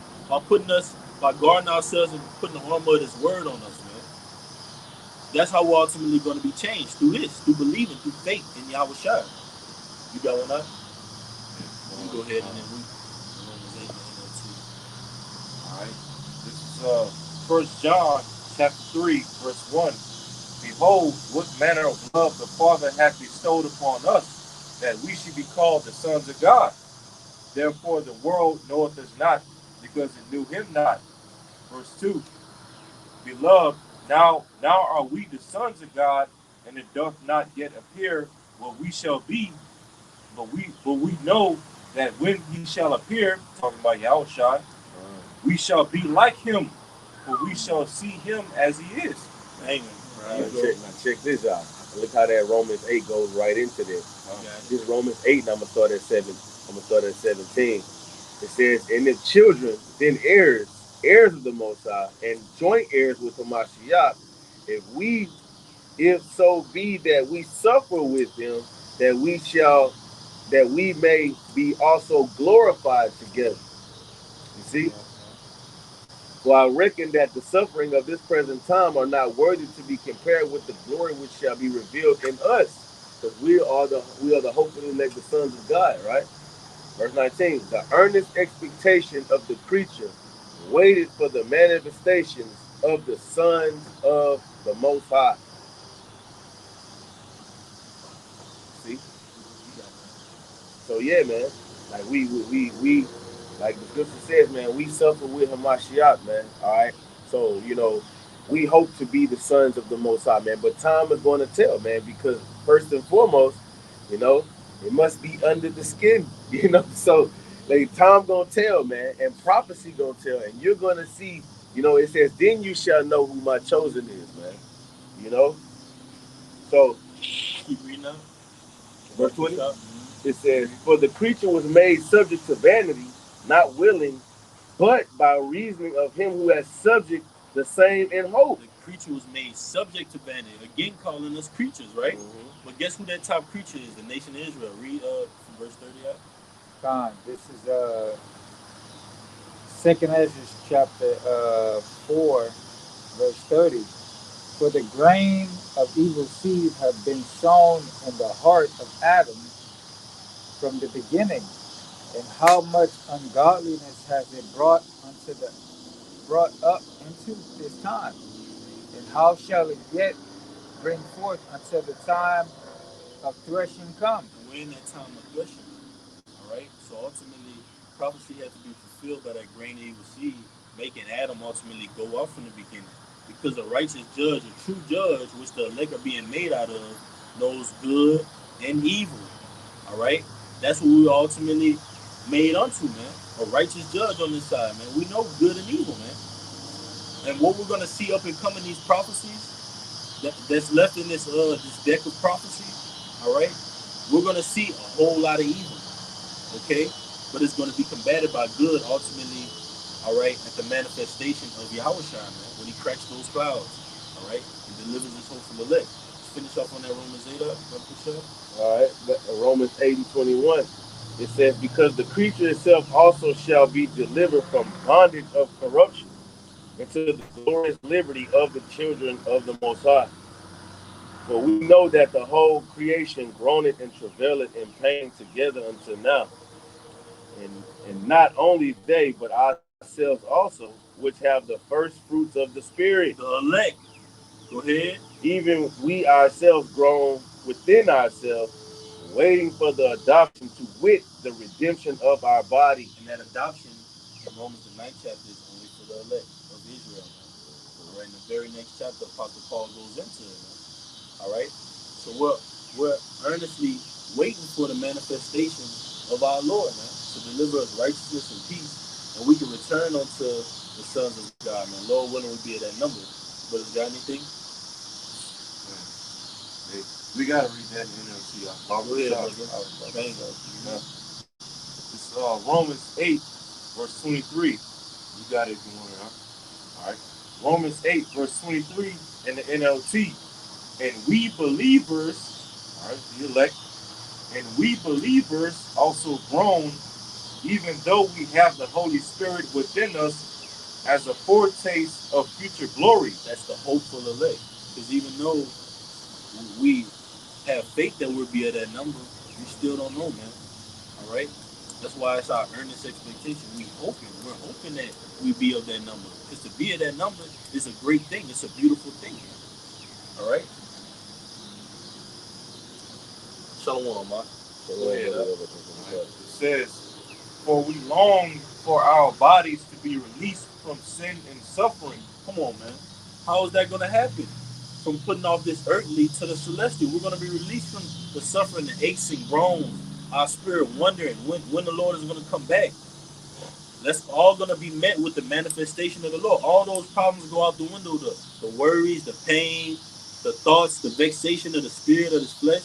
By guarding ourselves and putting the armor of this word on us, man. That's how we're ultimately going to be changed, through this, through believing, through faith in Yahweh Shai. You got one up? You go ahead and then we. All right. This is 1 John chapter 3, verse 1. Behold, what manner of love the Father hath bestowed upon us, that we should be called the sons of God. Therefore the world knoweth us not, because it knew him not. Verse 2. Beloved, now are we the sons of God, and it doth not yet appear what we shall be, but we know that when he shall appear, talking about Yahushua, we shall be like him, for we shall see him as he is. Amen. Now check this out. Look how that Romans 8 goes right into this. This Romans 8, and I'm gonna start at 17. It says, and if children, then heirs of the Most High, and joint heirs with the Mashiach, if so be that we suffer with him, that we may be also glorified together. You see? For I reckon that the suffering of this present time are not worthy to be compared with the glory which shall be revealed in us, because we are the hopefully elect, the sons of God, right? Verse 19, the earnest expectation of the creature waited for the manifestations of the sons of the Most High. See? So yeah, man, like we like the scripture says, man, we suffer with Hamashiach, man. All right. So, we hope to be the sons of the Most High, man. But time is going to tell, man, because first and foremost, it must be under the skin, So, like, time gonna tell, man, and prophecy gonna tell, and you're gonna see, it says, then you shall know who my chosen is, man. So, keep reading up. Verse 20. It says, for the creature was made subject to vanity, not willing, but by reasoning of him who has subject the same in hope. The creature was made subject to vanity. Again, calling us creatures, right? Mm-hmm. But guess who that top creature is? The nation of Israel. Read from verse 30 out. Con, this is 2nd Ezra chapter 4, verse 30. For the grain of evil seed have been sown in the heart of Adam from the beginning, and how much ungodliness has it brought up into this time, and how shall it yet bring forth until the time of threshing come? And we're in that time of threshing, all right? So ultimately, prophecy had to be fulfilled by that grain of evil seed, making Adam ultimately go off from the beginning. Because a righteous judge, a true judge, which the elect are being made out of, knows good and evil, all right? That's what we ultimately made unto, man. A righteous judge on this side, man. We know good and evil, man. And what we're going to see up and coming, these prophecies that's left in this deck of prophecy, all right? We're going to see a whole lot of evil, okay? But it's going to be combated by good ultimately, all right, at the manifestation of Yahushua, man, when he cracks those clouds, all right, and delivers his hopeful elect. Let's finish off on that Romans 8 up. All right, Romans 8:21. It says, because the creature itself also shall be delivered from bondage of corruption into the glorious liberty of the children of the Most High. For we know that the whole creation groaneth and travaileth in pain together until now. And not only they, but ourselves also, which have the first fruits of the Spirit. The elect. Go ahead. Even we ourselves grown within ourselves, waiting for the adoption, to wit, the redemption of our body. And that adoption in Romans the 9th chapter is only for the elect of Israel. So right in the very next chapter, Apostle Paul goes into it. All right. So we're earnestly waiting for the manifestation of our Lord, man, to deliver us righteousness and peace, and we can return unto the sons of God, man. Lord willing, we'll be at that number. But has got anything? Hey, we gotta read that in NLT. Go ahead, brother. Bang. It's Romans 8, verse 23. You got it if you want it, huh? All right. Romans 8, verse 23 in the NLT. And we believers, all right, the elect, and we believers also groan, even though we have the Holy Spirit within us as a foretaste of future glory. That's the hopeful elect. Because even though we have faith that we'll be at that number, we still don't know, man. All right? That's why it's our earnest expectation. We're hoping that we be of that number. Because to be at that number is a great thing. It's a beautiful thing. All right? Shalom, man. It says, for we long for our bodies to be released from sin and suffering. Come on, man. How is that going to happen? From putting off this earthly to the celestial. We're going to be released from the suffering, the aches and groans, our spirit wondering when the Lord is going to come back. That's all going to be met with the manifestation of the Lord. All those problems go out the window. The worries, the pain, the thoughts, the vexation of the spirit, of this flesh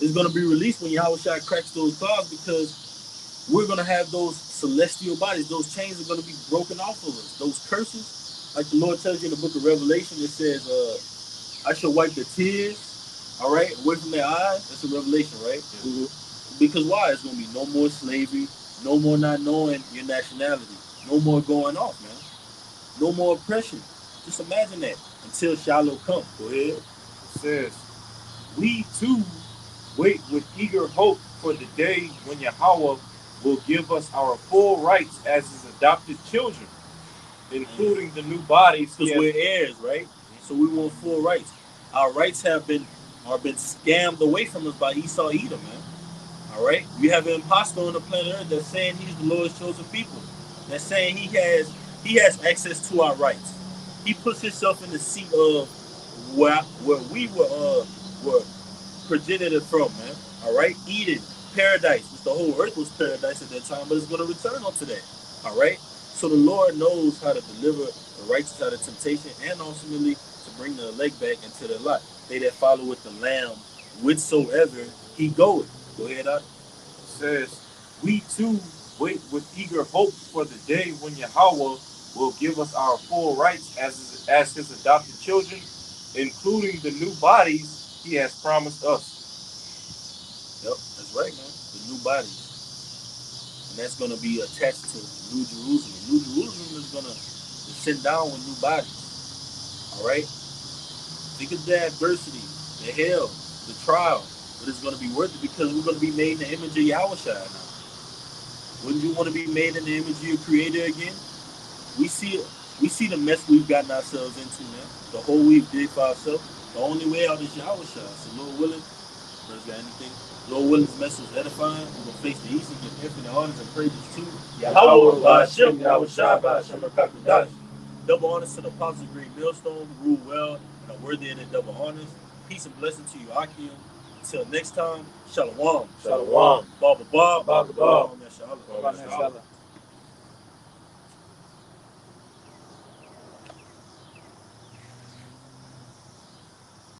is going to be released when Yahushua cracks those clouds, because we're going to have those celestial bodies. Those chains are going to be broken off of us. Those curses, like the Lord tells you in the book of Revelation, it says, I shall wipe the tears, all right, away from their eyes. That's a revelation, right? Mm-hmm. Because why? It's going to be no more slavery, no more not knowing your nationality, no more going off, man. No more oppression. Just imagine that until Shiloh comes. Go ahead. It says, we too wait with eager hope for the day when Yahweh will give us our full rights as his adopted children, including the new bodies. Because we're heirs, right? So we want full rights. Our rights have been scammed away from us by Esau Edom, man. All right? We have an imposter on the planet Earth that's saying he's the Lord's chosen people. That's saying he has access to our rights. He puts himself in the seat of where we were progenited from, man. All right? Eden, paradise. The whole earth was paradise at that time, but it's going to return onto that. All right? So the Lord knows how to deliver the righteous out of temptation, and ultimately to bring the elect back into the light. They that follow with the Lamb, whithersoever he goeth. Go ahead, Doc. It says, we too wait with eager hope for the day when Yahweh will give us our full rights as his adopted children, including the new bodies he has promised us. Yep, that's right, man. The new bodies. And that's going to be attached to New Jerusalem. New Jerusalem is going to sit down with new bodies. All right? Think of the adversity, the hell, the trial, but it's going to be worth it because we're going to be made in the image of Yahushua now. Wouldn't you want to be made in the image of your Creator again? We see the mess we've gotten ourselves into, man. The hole we've dig for ourselves. The only way out is Yahushua. So Lord willing, brothers got anything? Lord willing, this message is edifying. We're going to face the east and give infinite honors and praises to Yahweh, Ba'ashem, Yahushua, Ba'ashem, Rakakadash. Double honors to the apostles of Green Millstone who rule well and are worthy of their double honors. Peace and blessing to you, Akim. Until next time, Shalom. Shalom. Baba Bob. Baba Bob. Shalom.